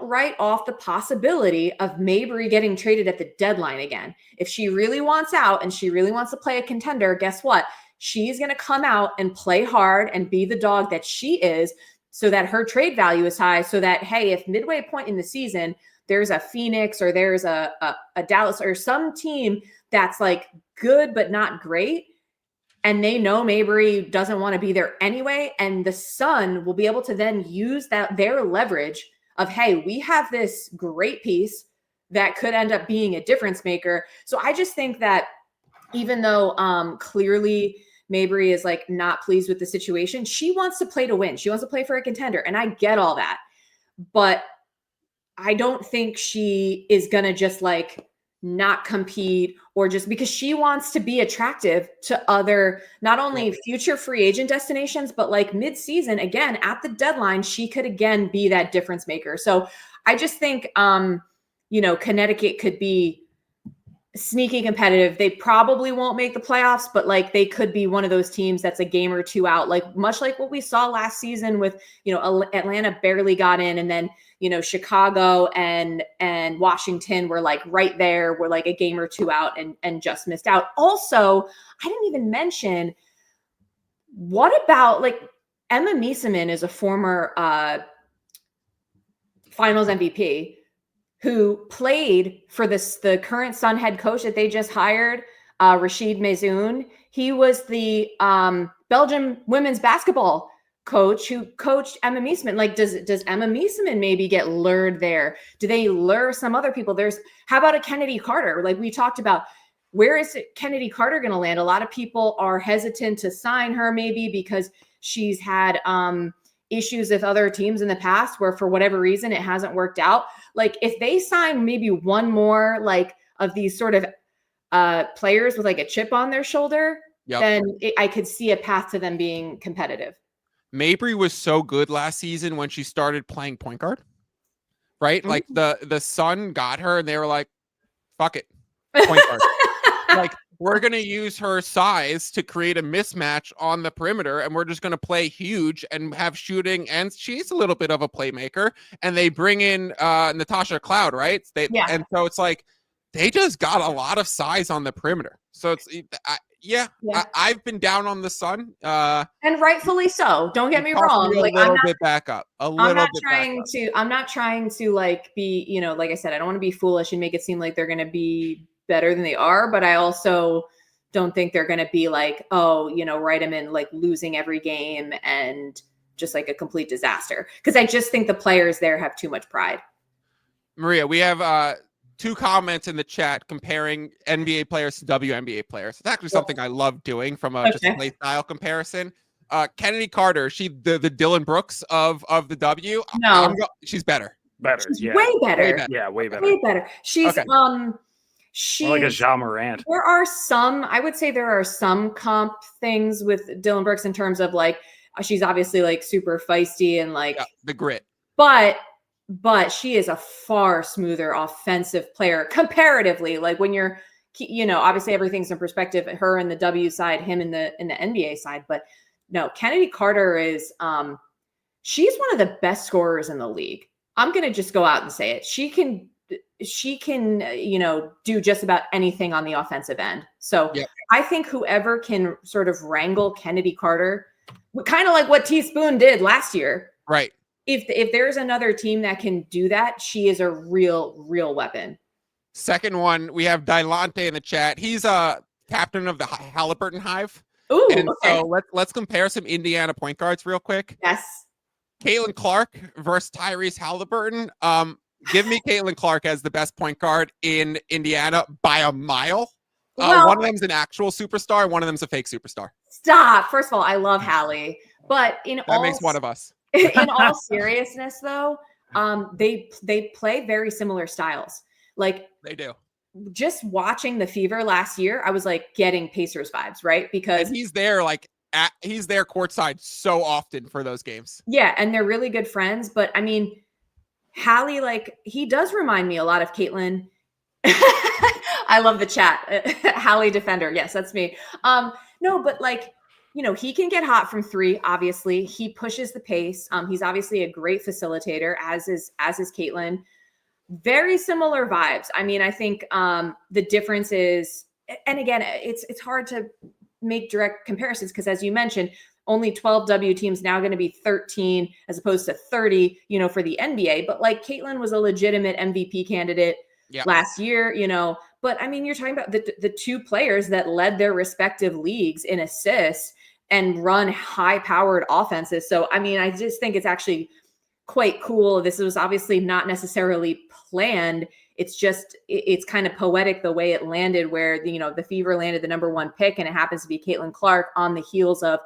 write off the possibility of Maybury getting traded at the deadline again. If she really wants out and she really wants to play a contender, guess what? She's going to come out and play hard and be the dog that she is so that her trade value is high, so that, hey, if midway point in the season, there's a Phoenix or there's a Dallas or some team that's like good but not great, and they know Maybury doesn't want to be there anyway, and the Sun will be able to then use their leverage of, hey, we have this great piece that could end up being a difference maker. So I just think that even though clearly Maybury is like not pleased with the situation, she wants to play to win. She wants to play for a contender. And I get all that. But I don't think she is going to just like not compete or just because she wants to be attractive to other, not only future free agent destinations, but like mid-season, again, at the deadline, she could again be that difference maker. So I just think, Connecticut could be sneaky competitive. They probably won't make the playoffs, but like they could be one of those teams that's a game or two out, like much like what we saw last season with, Atlanta barely got in, and then, Chicago and Washington were like right there, were like a game or two out and just missed out. Also, I didn't even mention, what about like Emma Mieseman is a former Finals MVP, who played for the current Sun head coach that they just hired, Rashid Mazoun. He was the Belgium women's basketball coach who coached Emma Meesman. Like, does Emma Meesman maybe get lured there? Do they lure some other people? How about a Kennedy Carter? Like we talked about, where is Kennedy Carter going to land? A lot of people are hesitant to sign her maybe because she's had issues with other teams in the past where for whatever reason it hasn't worked out. Like if they sign maybe one more like of these sort of players with like a chip on their shoulder, then I could see a path to them being competitive. Mabry was so good last season when she started playing point guard, right? Mm-hmm. Like the Sun got her and they were like, fuck it, point guard. Like, we're going to use her size to create a mismatch on the perimeter, and we're just going to play huge and have shooting. And she's a little bit of a playmaker. And they bring in Natasha Cloud, right? And so it's like they just got a lot of size on the perimeter. So it's I've been down on the Sun, and rightfully so. Don't get me wrong. Like, I'm not trying to like be, like I said, I don't want to be foolish and make it seem like they're going to be better than they are, but I also don't think they're going to be like, write them in like losing every game and just like a complete disaster. Because I just think the players there have too much pride. Maria, we have 2 comments in the chat comparing NBA players to WNBA players. It's actually something I love doing from a just play style comparison. Kennedy Carter, she the Dylan Brooks of the W. No, she's better. She's way better. Yeah, way better. Way better. She's she's like a Ja Morant. I would say there are some comp things with Dylan Brooks in terms of like, she's obviously like super feisty and like the grit, but she is a far smoother offensive player comparatively. Like when you're, obviously everything's in perspective, her in the W side, him in the NBA side, but no, Kennedy Carter is, she's one of the best scorers in the league. I'm going to just go out and say it. She can, do just about anything on the offensive end. So I think whoever can sort of wrangle Kennedy Carter, kind of like what Teaspoon did last year. Right. If there's another team that can do that, she is a real weapon. Second one, we have Didnt in the chat. He's a captain of the Halliburton Hive. Ooh, and okay. So let's compare some Indiana point guards real quick. Yes. Caitlin Clark versus Tyrese Halliburton. Give me Caitlin Clark as the best point guard in Indiana by a mile. One of them's an actual superstar. One of them's a fake superstar. Stop. First of all, I love Hallie, but that makes one of us. In all seriousness, though, they play very similar styles. Like they do. Just watching the Fever last year, I was like getting Pacers vibes, right? Because he's there courtside so often for those games. Yeah, and they're really good friends. But I mean, Hallie, like he does remind me a lot of Caitlin. I love the chat. Hallie defender. Yes, that's me. No, but like, he can get hot from 3. Obviously, he pushes the pace. He's obviously a great facilitator, as is Caitlin. Very similar vibes. I mean, I think the difference is, and again, it's hard to make direct comparisons because, as you mentioned, only 12 W teams, now going to be 13 as opposed to 30, for the NBA. But like Caitlin was a legitimate MVP candidate last year, But I mean, you're talking about the 2 players that led their respective leagues in assists and run high-powered offenses. So, I mean, I just think it's actually quite cool. This was obviously not necessarily planned. It's just, it's kind of poetic the way it landed where, the Fever landed the number 1 pick and it happens to be Caitlin Clark on the heels of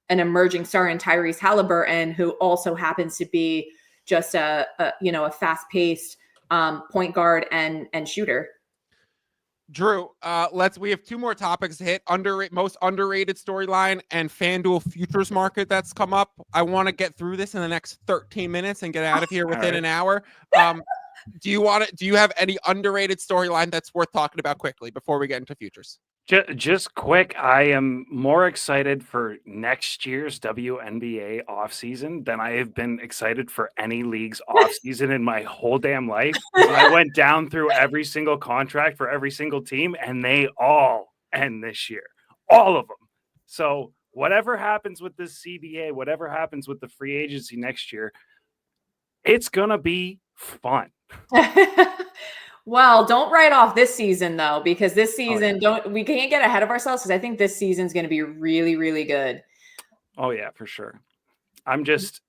an emerging star in Tyrese Halliburton, who also happens to be just a fast-paced point guard and shooter. Drew, we have 2 more topics to hit. Most underrated storyline and FanDuel Futures market that's come up. I want to get through this in the next 13 minutes and get out of here within an hour. Do you have any underrated storyline that's worth talking about quickly before we get into futures? Just quick, I am more excited for next year's WNBA offseason than I have been excited for any league's offseason in my whole damn life. I went down through every single contract for every single team, and they all end this year. All of them. So whatever happens with this CBA, whatever happens with the free agency next year, it's going to be fun. Well, don't write off this season though, because this season we can't get ahead of ourselves, because I think this season's going to be really, really good. Oh yeah, for sure. I'm just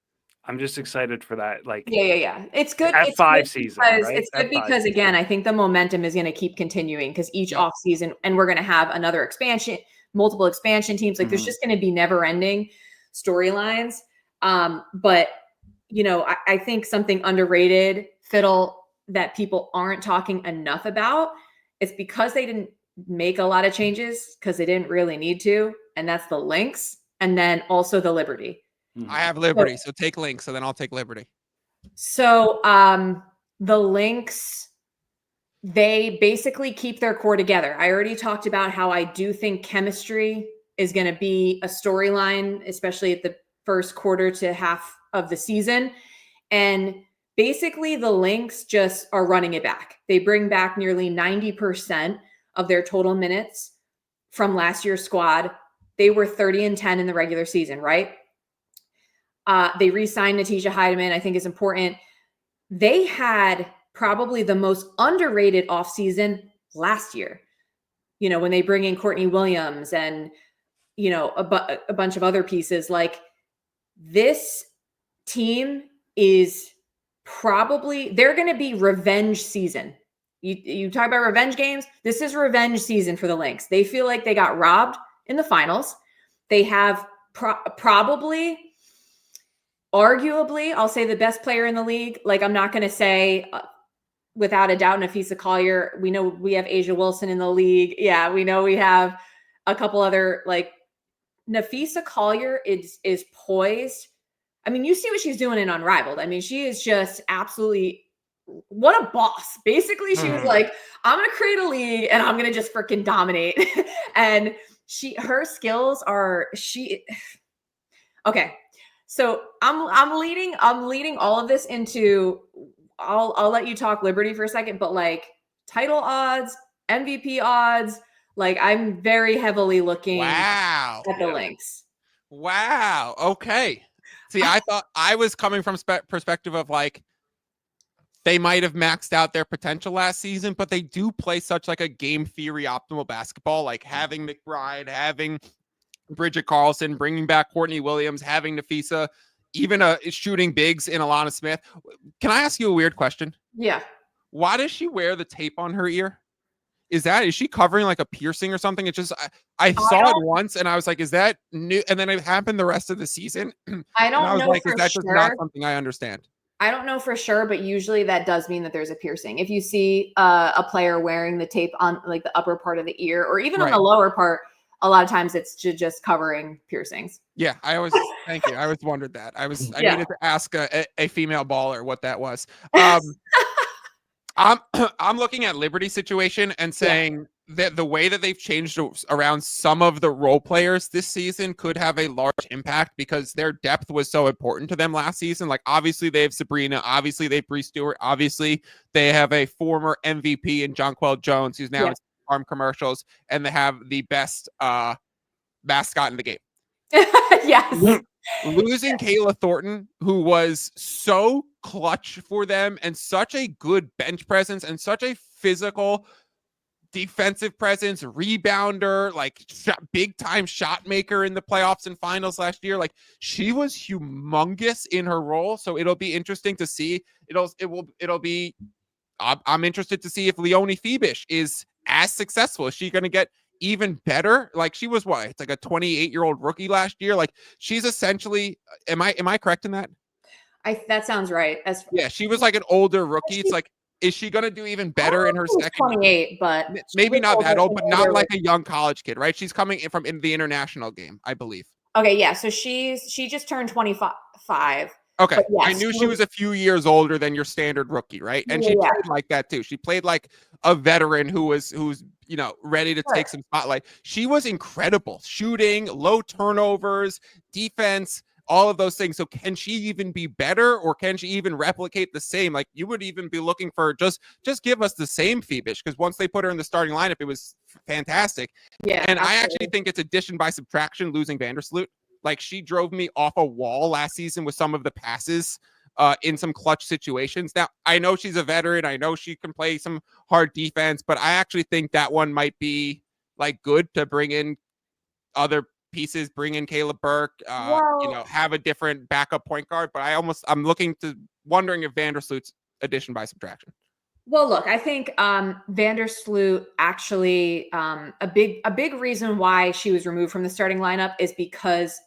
excited for that. Like, yeah. It's good. F5 season, right? It's good because season. again, I think the momentum is going to keep continuing, because each off season, and we're going to have another expansion, multiple expansion teams. Like there's just going to be never ending storylines. But I think something underrated, Fiddle, that people aren't talking enough about, it's because they didn't make a lot of changes because they didn't really need to. And that's the Lynx, and then also the Liberty. I have Liberty, so take Lynx, so then I'll take Liberty. So the Lynx, they basically keep their core together. I already talked about how I do think chemistry is going to be a storyline, especially at the first quarter to half of the season. And basically the Lynx just are running it back. They bring back nearly 90% of their total minutes from last year's squad. They were 30-10 in the regular season, right? They re-signed Natisha Heidemann, I think is important. They had probably the most underrated offseason last year, when they bring in Courtney Williams and, a bunch of other pieces. Like, this team is they're going to be revenge season. You talk about revenge games. This is revenge season for the Lynx. They feel like they got robbed in the finals. They have probably, arguably, I'll say the best player in the league. Like, I'm not going to say without a doubt Nafisa Collier. We know we have Asia Wilson in the league. Yeah, we know we have a couple other, like, Nafisa Collier is poised. I mean, you see what she's doing in Unrivaled. I mean, she is just absolutely, what a boss. Basically, she was like, I'm going to create a league and I'm going to just freaking dominate. And her skills are, okay. So I'm leading all of this into, I'll let you talk Liberty for a second, but like title odds, MVP odds, like I'm very heavily looking at the Lynx. Wow. Okay. See, I thought I was coming from perspective of like, they might have maxed out their potential last season, but they do play such like a game theory optimal basketball, like having McBride, having Bridget Carlson, bringing back Courtney Williams, having Nafisa, even shooting bigs in Alana Smith. Can I ask you a weird question? Yeah. Why does she wear the tape on her ear? Is she covering like a piercing or something? It's just, I saw it once and I was like, is that new? And then it happened the rest of the season. I don't know. Like, is that just not something I understand? I don't know for sure, but usually that does mean that there's a piercing. If you see a player wearing the tape on like the upper part of the ear, or even on the lower part, a lot of times it's just covering piercings. Yeah, thank you. I always wondered that. I needed to ask a female baller what that was. I'm looking at Liberty situation and saying that the way that they've changed around some of the role players this season could have a large impact, because their depth was so important to them last season. Like, obviously they have Sabrina, obviously they have Bree Stewart, obviously they have a former MVP in Jonquel Jones, who's now in farm commercials, and they have the best mascot in the game. Yes. Losing Kayla Thornton, who was so clutch for them and such a good bench presence and such a physical defensive presence, rebounder, like big time shot maker in the playoffs and finals last year. Like, she was humongous in her role. So it'll be interesting to see. I'm interested to see if Leonie Fibish is as successful. Is she going to get even better? Like, she was it's like a 28-year-old rookie last year. Like, she's essentially, am I correct in that? That sounds right. She was like an older rookie. It's like, is she going to do even better in her second? 28, but maybe not that old, but not like a young college kid, right? She's coming from in the international game, I believe. Okay, yeah. So she just turned 25. Okay, yes, I knew she was a few years older than your standard rookie, right? And she played like that too. She played like a veteran who's ready to take some spotlight. She was incredible, shooting, low turnovers, defense, all of those things. So can she even be better, or can she even replicate the same? Like, you would even be looking for just give us the same Fibish, because once they put her in the starting lineup, it was fantastic. Yeah, and absolutely. I actually think it's addition by subtraction losing Vandersloot. Like, she drove me off a wall last season with some of the passes in some clutch situations. Now, I know she's a veteran. I know she can play some hard defense, but I actually think that one might be like good to bring in other pieces, bring in Kayla Burke, have a different backup point guard. But I'm wondering if Vandersloot's addition by subtraction. Well, look, I think Vandersloot actually a big reason why she was removed from the starting lineup is because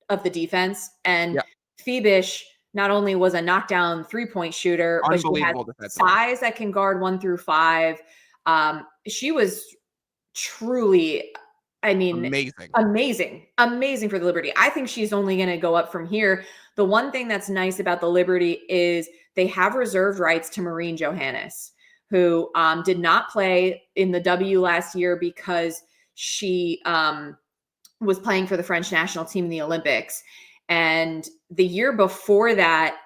of the defense. And Phoebish not only was a knockdown 3-point shooter, but she had size that can guard 1 through 5. She was truly, amazing for the Liberty. I think she's only going to go up from here. The one thing that's nice about the Liberty is they have reserved rights to Marine Johannes, who did not play in the W last year because she was playing for the French national team in the Olympics. And the year before that,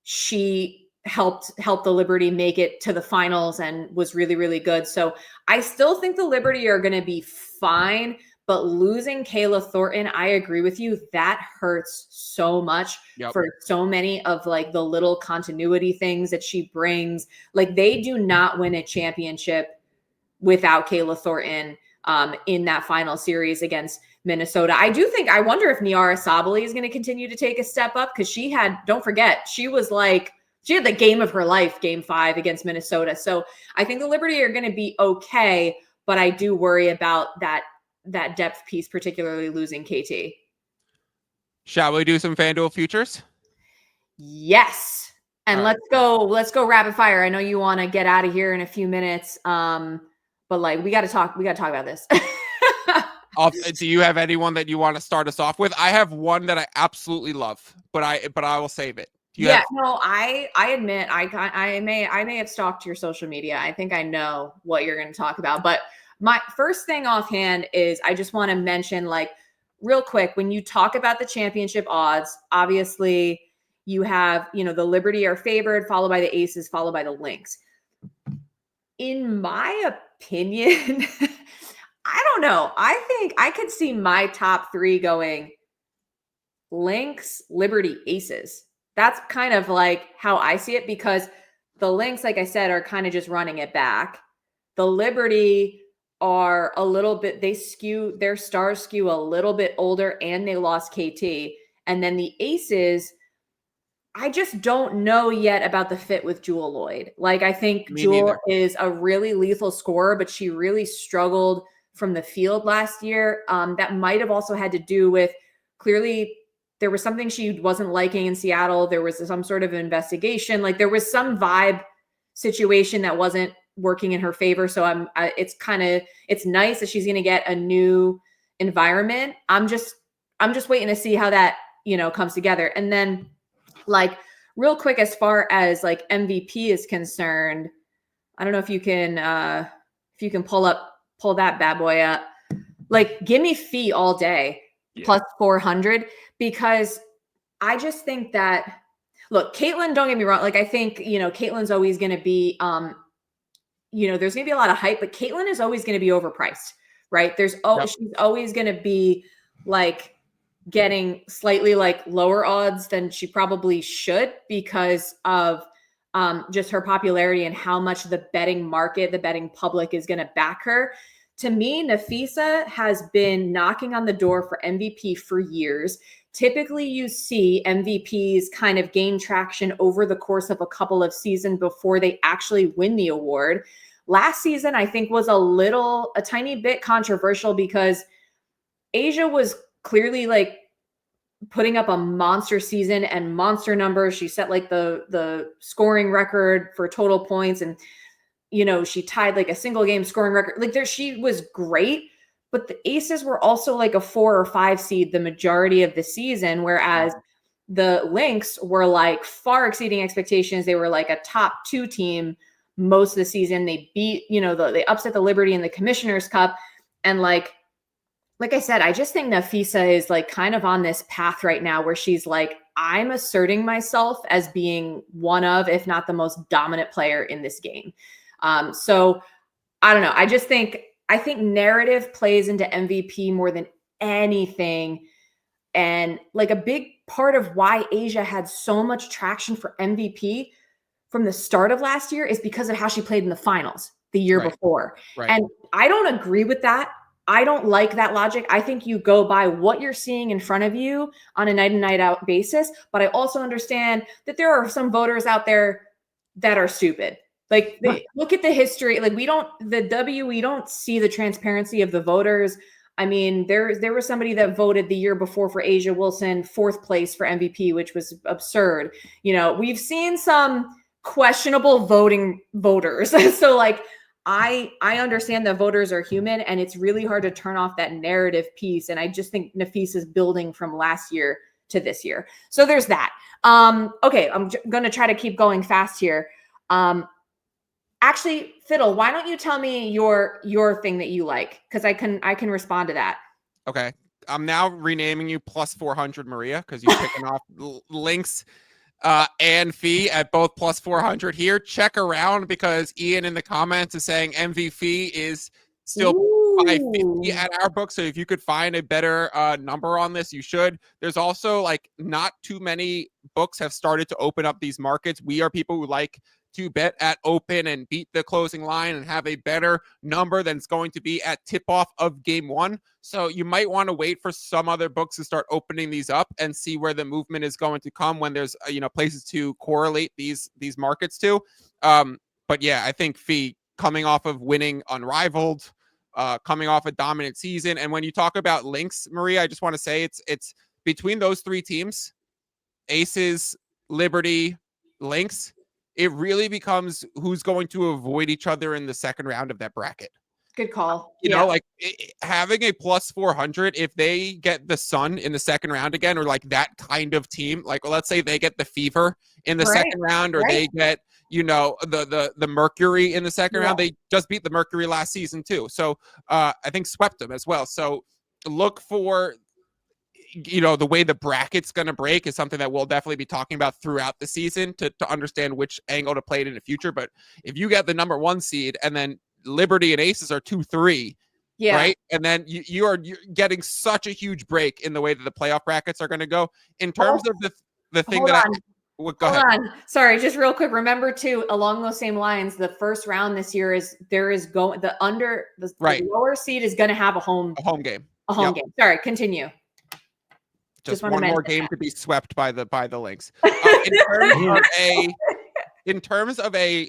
she helped the Liberty make it to the finals and was really, really good. So I still think the Liberty are going to be fine, but losing Kayla Thornton, I agree with you. That hurts so much for so many of like the little continuity things that she brings. Like they do not win a championship without Kayla Thornton in that final series against Minnesota. I wonder if Niara Sabally is going to continue to take a step up because don't forget, she had the game of her life, game 5 against Minnesota. So I think the Liberty are going to be okay, but I do worry about that depth piece, particularly losing KT. Shall we do some FanDuel futures? Yes. And let's go rapid fire. I know you want to get out of here in a few minutes. But like we got to talk about this. Do you have anyone that you want to start us off with? I have one that I absolutely love, but I will save it. I admit I may have stalked your social media. I think I know what you're going to talk about, but my first thing offhand is I just want to mention, like, real quick, when you talk about the championship odds, obviously you have, the Liberty are favored, followed by the Aces, followed by the Lynx. In my opinion, I don't know. I think I could see my top 3 going Lynx, Liberty, Aces. That's kind of like how I see it, because the Lynx, like I said, are kind of just running it back. The Liberty are a little bit, their stars skew a little bit older, and they lost KT. And then the Aces, I just don't know yet about the fit with Jewel Lloyd. Like, I think Jewel is a really lethal scorer, but she really struggled from the field last year. That might have also had to do with, clearly there was something she wasn't liking in Seattle. There was some sort of investigation. Like, there was some vibe situation that wasn't working in her favor. So it's nice that she's going to get a new environment. I'm just waiting to see how that, comes together. And then, like, real quick, as far as like MVP is concerned, I don't know if you can pull that bad boy up. Like, give me Fee all day plus 400, because I just think that, look, Caitlin, don't get me wrong. Like, I think, Caitlin's always going to be, there's going to be a lot of hype, but Caitlin is always going to be overpriced, right? She's always going to be like getting slightly like lower odds than she probably should, because of just her popularity and how much the betting market, the betting public is going to back her. To me, Nafisa has been knocking on the door for MVP for years. Typically, you see MVPs kind of gain traction over the course of a couple of seasons before they actually win the award. Last season, I think, was a tiny bit controversial because Asia was clearly like putting up a monster season and monster numbers. She set like the scoring record for total points, and she tied like a single game scoring record. Like, she was great, but the Aces were also like a 4 or 5 seed the majority of the season, whereas the Lynx were like far exceeding expectations. They were like a top 2 team most of the season. They beat, they upset the Liberty in the Commissioner's Cup. And like I said, I just think Nafisa is like kind of on this path right now where she's like, I'm asserting myself as being one of, if not the most dominant player in this game. So I don't know. I think narrative plays into MVP more than anything. And like a big part of why Asia had so much traction for MVP from the start of last year is because of how she played in the finals the year before. Right. And I don't agree with that. I don't like that logic. I think you go by what you're seeing in front of you on a night in, night out basis. But I also understand that there are some voters out there that are stupid. Like look at the history. Like we don't see the transparency of the voters. I mean, there was somebody that voted the year before for Asia Wilson, 4th place for MVP, which was absurd. You know, we've seen some questionable voting voters. So like, I understand that voters are human and it's really hard to turn off that narrative piece. And I just think Nafis is building from last year to this year. So there's that. Okay. I'm going to try to keep going fast here. Actually, Fiddle, why don't you tell me your thing that you like? Because I can respond to that. Okay. I'm now renaming you plus 400 Maria because you're picking off links and fee at both plus 400 here. Check around because Ian in the comments is saying MVP is still 550 at our book. So if you could find a better number on this, you should. There's also like not too many books have started to open up these markets. We are people who like to bet at open and beat the closing line and have a better number than it's going to be at tip-off of game 1. So you might want to wait for some other books to start opening these up and see where the movement is going to come when there's places to correlate these markets to. But yeah, I think Fee coming off of winning unrivaled, coming off a dominant season, and when you talk about links, Maria, I just want to say it's between those 3 teams, Aces, Liberty, Lynx. It really becomes who's going to avoid each other in the second round of that bracket. Good call. You know, like having a plus 400, if they get the Sun in the second round again, or like that kind of team, like let's say they get the Fever in the second round, or they get, the Mercury in the second round. They just beat the Mercury last season too. So I think swept them as well. So look for, the way the bracket's going to break is something that we'll definitely be talking about throughout the season to understand which angle to play it in the future. But if you get the number 1 seed and then Liberty and Aces are 2-3, right? And then you're getting such a huge break in the way that the playoff brackets are going to go in terms of the thing that go ahead. Hold on. Sorry, just real quick. Remember too, along those same lines, the first round this year the lower seed is going to have a home game. Sorry, continue. Just one more game to be swept by the Lynx. In terms of a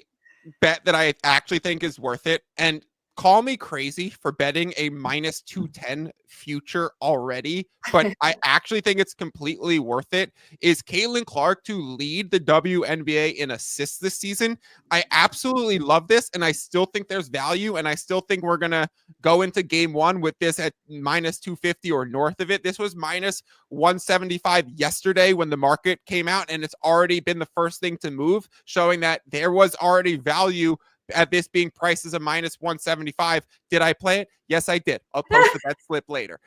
bet that I actually think is worth it, and call me crazy for betting a minus 210 future already, but I actually think it's completely worth it, is Caitlin Clark to lead the WNBA in assists this season. I absolutely love this, and I still think there's value, and I still think we're going to go into game 1 with this at minus 250 or north of it. This was minus 175 yesterday when the market came out, and it's already been the first thing to move, showing that there was already value at this being priced as a minus 175. Did I play it? Yes, I did. I'll post the bet slip later.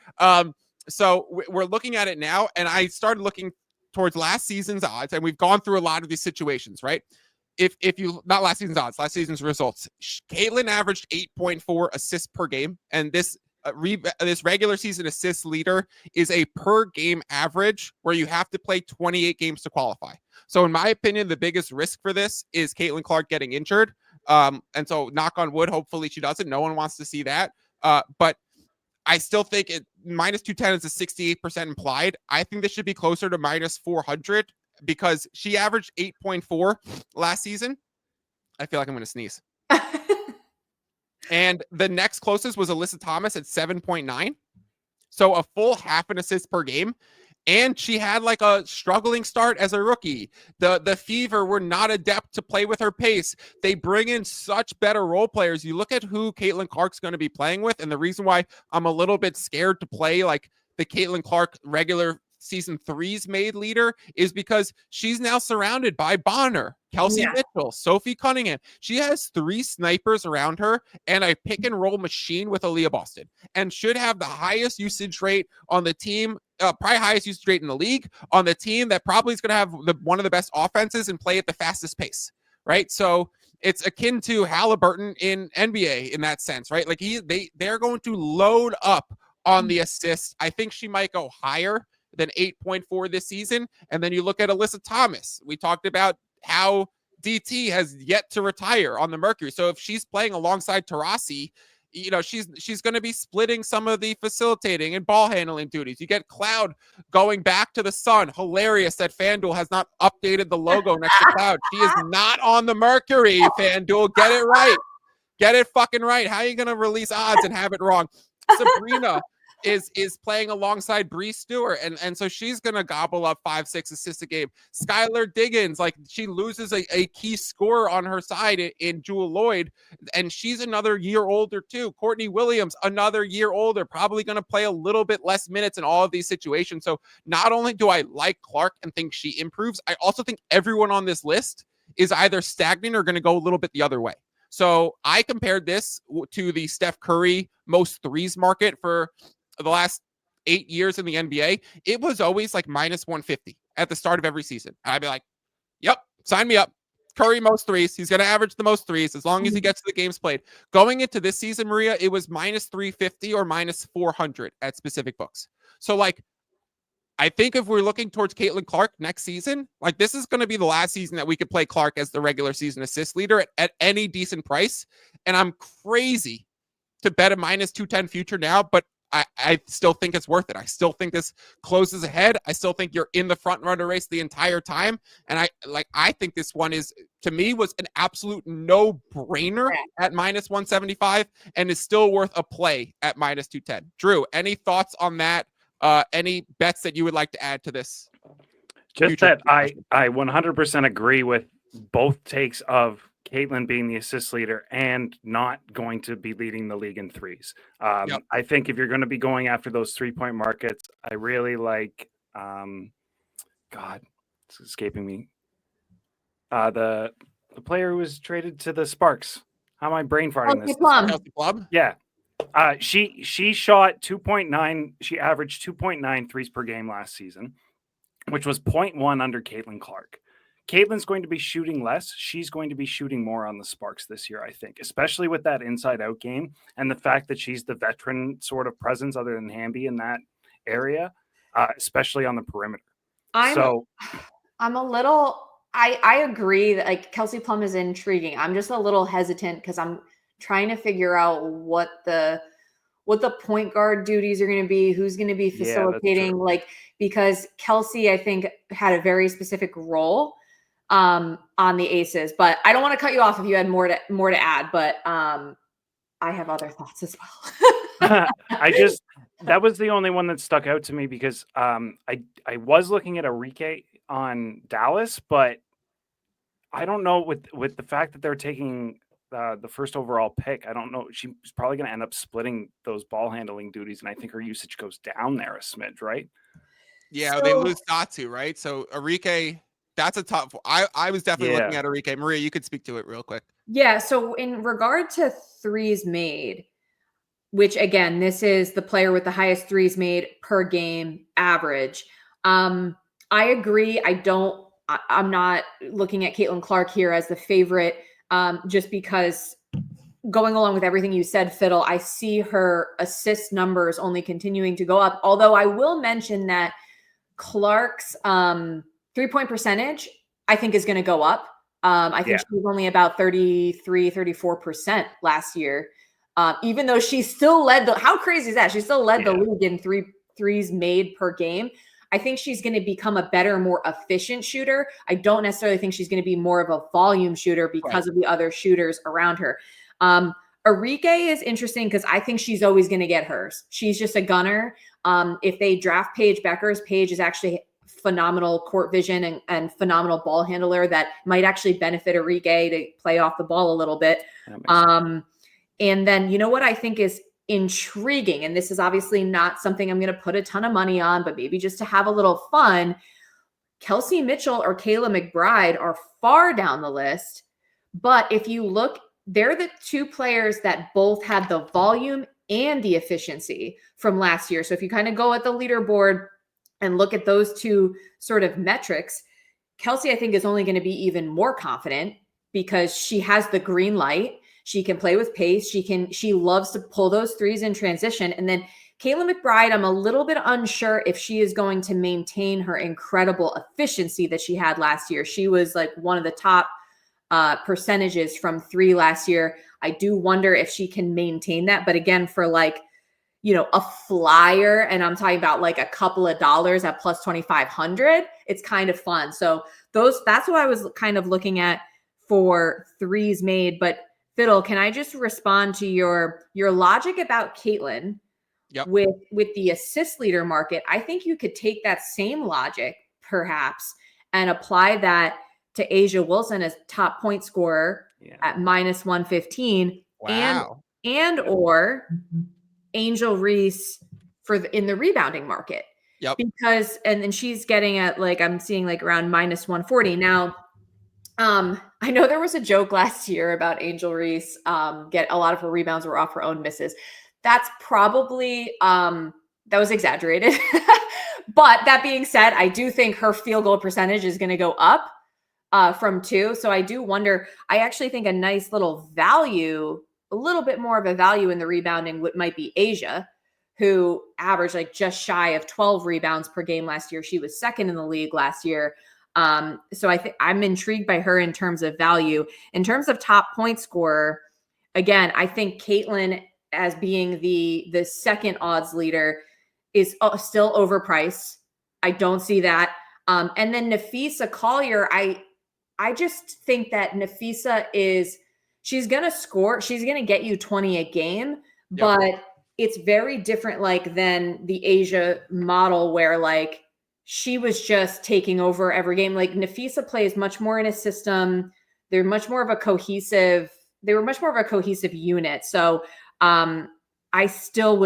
So we're looking at it now, and I started looking towards last season's odds, and we've gone through a lot of these situations, right? If you, not last season's odds, last season's results, Caitlin averaged 8.4 assists per game, and this regular season assist leader is a per game average where you have to play 28 games to qualify. So in my opinion, the biggest risk for this is Caitlin Clark getting injured. And so knock on wood, hopefully she doesn't. No one wants to see that. But I still think minus 210 is a 68% implied. I think this should be closer to minus 400 because she averaged 8.4 last season. I feel like I'm going to sneeze. And the next closest was Alyssa Thomas at 7.9. So a full half an assist per game. And she had like a struggling start as a rookie. The Fever were not adept to play with her pace. They bring in such better role players. You look at who Caitlin Clark's going to be playing with, and the reason why I'm a little bit scared to play like the Caitlin Clark regular season 3's made leader is because she's now surrounded by Bonner, Kelsey Mitchell, Sophie Cunningham. She has 3 snipers around her and a pick and roll machine with Aaliyah Boston, and should have the highest usage rate on the team, probably highest usage rate in the league, on the team that probably is going to have one of the best offenses and play at the fastest pace, right? So it's akin to Halliburton in NBA in that sense, right? Like they're going to load up on the assists. I think she might go higher than 8.4 this season. And then you look at Alyssa Thomas. We talked about how DT has yet to retire on the Mercury. So if she's playing alongside Taurasi, you know, she's going to be splitting some of the facilitating and ball handling duties. You get Cloud going back to the Sun. Hilarious that FanDuel has not updated the logo next to Cloud. She is not on the Mercury, FanDuel. Get it right. Get it fucking right. How are you going to release odds and have it wrong? Sabrina is playing alongside Bree Stewart, and so she's gonna gobble up 5-6 assists a game. Skylar Diggins, like, she loses a key scorer on her side in Jewel Lloyd, and she's another year older too. Courtney Williams, another year older, probably gonna play a little bit less minutes in all of these situations. So not only do I like Clark and think she improves, I also think everyone on this list is either stagnant or gonna go a little bit the other way. So I compared this to the Steph Curry most threes market for the last 8 years in the NBA. It was always like minus 150 at the start of every season. And I'd be like, yep, sign me up. Curry most threes. He's going to average the most threes as long as he gets to the games played. Going into this season, Maria, it was minus 350 or minus 400 at specific books. So, like, I think if we're looking towards Caitlin Clark next season, like, this is going to be the last season that we could play Clark as the regular season assist leader at any decent price. And I'm crazy to bet a minus 210 future now, but I still think it's worth it. I still think this closes ahead. I still think you're in the front runner race the entire time. And I think this one is, to me, was an absolute no-brainer at minus 175 and is still worth a play at minus 210. Drew, any thoughts on that? Any bets that you would like to add to this? Just that I 100% agree with both takes of Caitlin being the assist leader and not going to be leading the league in threes. I think if you're going to be going after those 3-point markets, I really like, God, it's escaping me. The player who was traded to the Sparks. How am I brain farting this? Kelsey Plum? Yeah. She shot 2.9. She averaged 2.9 threes per game last season, which was 0.1 under Caitlin Clark. Caitlin's going to be shooting less. She's going to be shooting more on the Sparks this year, I think, especially with that inside-out game and the fact that she's the veteran sort of presence other than Hamby in that area, especially on the perimeter. I'm a little – I agree that, like, Kelsey Plum is intriguing. I'm just a little hesitant because I'm trying to figure out what the point guard duties are going to be, who's going to be facilitating, because Kelsey, I think, had a very specific role on the Aces. But I don't want to cut you off if you had more to add, but I have other thoughts as well. That was the only one that stuck out to me because I was looking at Enrique on Dallas, but I don't know with the fact that they're taking the first overall pick. I don't know. She's probably going to end up splitting those ball handling duties, and I think her usage goes down there a smidge, right? Yeah, they lose Datu, right? So Enrique, that's a tough. I was definitely looking at Enrique. Maria, you could speak to it real quick. Yeah. So in regard to threes made, which again, this is the player with the highest threes made per game average. I agree. I'm not looking at Caitlin Clark here as the favorite, just because going along with everything you said, Fiddle, I see her assist numbers only continuing to go up. Although I will mention that Clark's 3-point percentage, I think, is going to go up. I think she was only about 34% last year. Even though she still led how crazy is that? She still led the league in threes made per game. I think she's going to become a better, more efficient shooter. I don't necessarily think she's going to be more of a volume shooter because of the other shooters around her. Enrique is interesting because I think she's always going to get hers. She's just a gunner. If they draft Paige Beckers, Paige is actually phenomenal court vision and phenomenal ball handler that might actually benefit Enrique to play off the ball a little bit. And then, you know what I think is intriguing, and this is obviously not something I'm going to put a ton of money on, but maybe just to have a little fun, Kelsey Mitchell or Kayla McBride are far down the list. But if you look, they're the two players that both had the volume and the efficiency from last year. So if you kind of go at the leaderboard and look at those two sort of metrics, Kelsey, I think, is only going to be even more confident because she has the green light. She can play with pace. She loves to pull those threes in transition. And then Caitlin McBride, I'm a little bit unsure if she is going to maintain her incredible efficiency that she had last year. She was like one of the top percentages from 3 last year. I do wonder if she can maintain that. But again, for like, a flyer, and I'm talking about like a couple of dollars at plus 2,500, it's kind of fun. So that's what I was kind of looking at for threes made. But Fiddle, can I just respond to your logic about Caitlin? Yep. With the assist leader market? I think you could take that same logic perhaps and apply that to Asia Wilson as top point scorer at minus 115. Wow. and or Angel Reese in the rebounding market. Yep. Because and then she's getting at like, I'm seeing like around minus 140 now. I know there was a joke last year about Angel Reese. Get a lot of her rebounds were off her own misses. That's probably that was exaggerated. But that being said, I do think her field goal percentage is going to go up from 2. So I do wonder. I actually think a nice little value, a little bit more of a value in the rebounding might be Asia, who averaged like just shy of 12 rebounds per game last year. She was second in the league last year. So I think I'm intrigued by her in terms of value. In terms of top point scorer, again, I think Caitlin, as being the second odds leader, is still overpriced. I don't see that. And then Nafisa Collier, I just think that Nafisa she's going to score. She's going to get you 20 a game, but it's very different like than the Asia model where like she was just taking over every game. Like Nafisa plays much more in a system. They were much more of a cohesive unit. So I would still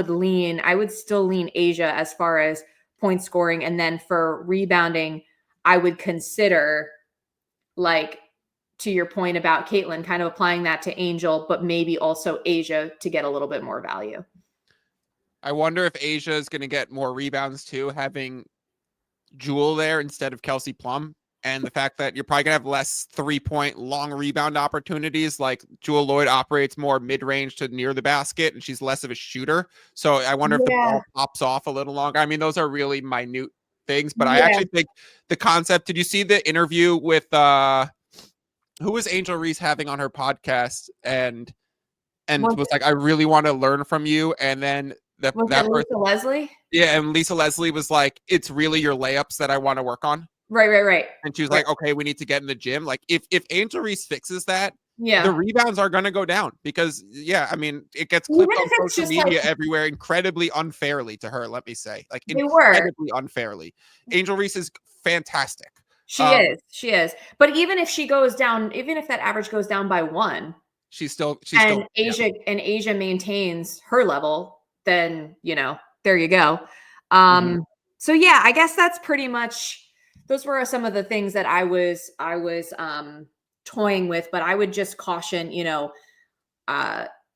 lean Asia as far as point scoring. And then for rebounding, I would consider, like, to your point about Caitlin, kind of applying that to Angel, but maybe also Asia to get a little bit more value. I wonder if Asia is going to get more rebounds too, having Jewel there instead of Kelsey Plum. And the fact that you're probably going to have less 3-point long rebound opportunities. Like Jewel Lloyd operates more mid-range to near the basket, and she's less of a shooter. So I wonder if the ball pops off a little longer. I mean, those are really minute things, but I actually think the concept. Did you see the interview with who was Angel Reese having on her podcast and was like, I really want to learn from you. And then that Lisa Leslie? Yeah, and Lisa Leslie was like, it's really your layups that I want to work on. Right. And she was like, okay, we need to get in the gym. Like if Angel Reese fixes that, yeah, the rebounds are going to go down because, yeah, I mean, it gets clipped on social media everywhere incredibly unfairly to her, let me say. Like, incredibly unfairly. Angel Reese is fantastic. She is. But even if she goes down, even if that average goes down by 1, Asia maintains her level, then, you know, there you go. So yeah, I guess that's pretty much, those were some of the things that I was toying with, but I would just caution, you know,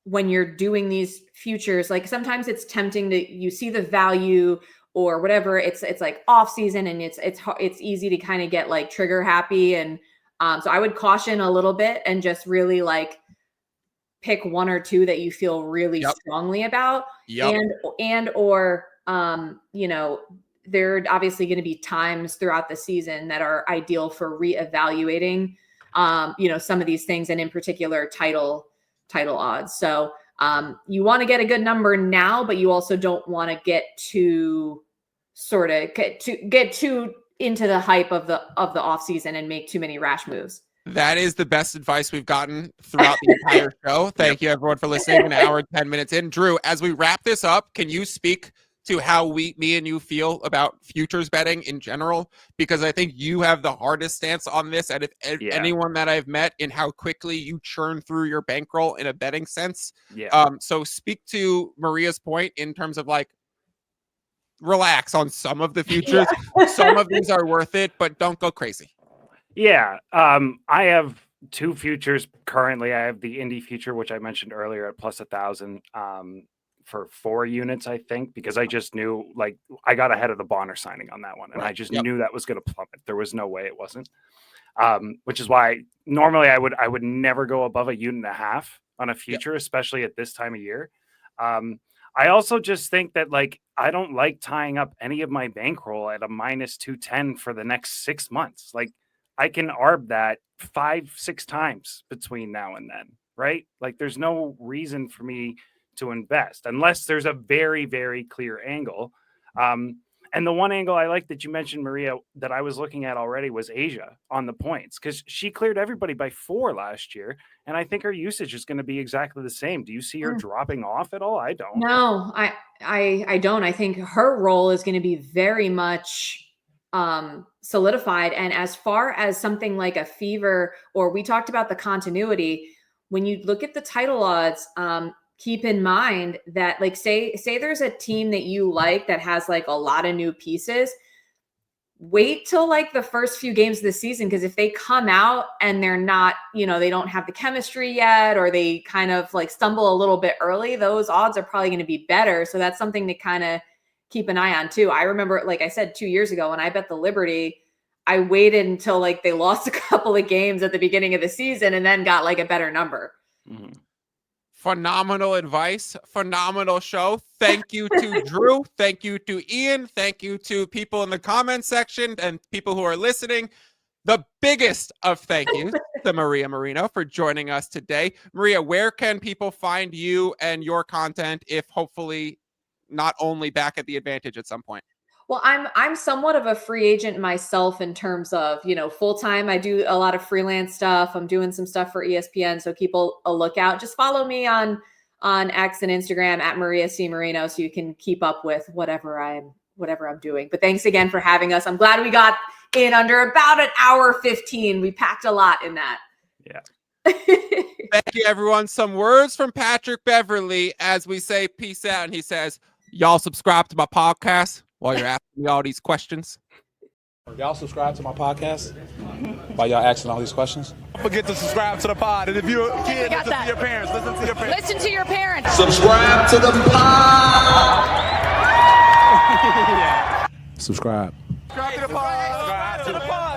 when you're doing these futures, like sometimes it's tempting to, you see the value or whatever, it's like off season and it's easy to kind of get like trigger happy. And so I would caution a little bit and just really like pick 1 or 2 that you feel really strongly about. Or you know, there are obviously going to be times throughout the season that are ideal for reevaluating, you know, some of these things, and in particular title odds. So you want to get a good number now, but you also don't want to get too into the hype of the off season and make too many rash moves. That is the best advice we've gotten throughout the entire show. Thank you everyone for listening. An hour and 10 minutes in. Drew, as we wrap this up, can you speak to how me and you feel about futures betting in general? Because I think you have the hardest stance on this, and if anyone that I've met, in how quickly you churn through your bankroll in a betting sense. So speak to Maria's point in terms of like, relax on some of the futures. Some of these are worth it, but don't go crazy. I have 2 futures currently. I have the Indy future, which I mentioned earlier, at plus 1,000 for 4 units, I think, because I just knew, like, I got ahead of the Bonner signing on that one, and I just knew that was going to plummet. There was no way it wasn't. Which is why normally I would never go above 1.5 units on a future, especially at this time of year. I also just think that, like, I don't like tying up any of my bankroll at a minus 210 for the next 6 months. Like, I can arb that 5-6 times between now and then, right? Like, there's no reason for me to invest unless there's a very, very clear angle. And the one angle I like that you mentioned, Maria, that I was looking at already was Asia on the points, because she cleared everybody by 4 last year. And I think her usage is going to be exactly the same. Do you see her dropping off at all? I don't. No, I don't. I think her role is going to be very much solidified. And as far as something like a Fever, or we talked about the continuity, when you look at the title odds, keep in mind that, like, say there's a team that you like that has like a lot of new pieces. Wait till like the first few games of the season, because if they come out and they're not, they don't have the chemistry yet, or they kind of like stumble a little bit early, those odds are probably going to be better. So that's something to kind of keep an eye on too. I remember, like I said, 2 years ago when I bet the Liberty, I waited until like they lost a couple of games at the beginning of the season and then got like a better number. Mm-hmm. Phenomenal advice. Phenomenal show. Thank you to Drew. Thank you to Ian. Thank you to people in the comment section and people who are listening. The biggest of thank yous to Maria Marino for joining us today. Maria, where can people find you and your content, if hopefully not only back at the Advantage at some point? Well, I'm somewhat of a free agent myself in terms of, full-time. I do a lot of freelance stuff. I'm doing some stuff for ESPN. So keep a lookout. Just follow me on X and Instagram at Maria C. Marino, so you can keep up with whatever I'm doing. But thanks again for having us. I'm glad we got in under about an hour 15. We packed a lot in that. Yeah. Thank you, everyone. Some words from Patrick Beverley as we say peace out. And he says, y'all subscribe to my podcast while you're asking me all these questions. Y'all subscribe to my podcast while y'all asking all these questions. Don't forget to subscribe to the pod. And if you're a kid, listen to your parents. Listen to your parents. Listen to your parents. Subscribe to the pod. Subscribe. Subscribe to the pod. Subscribe to the pod.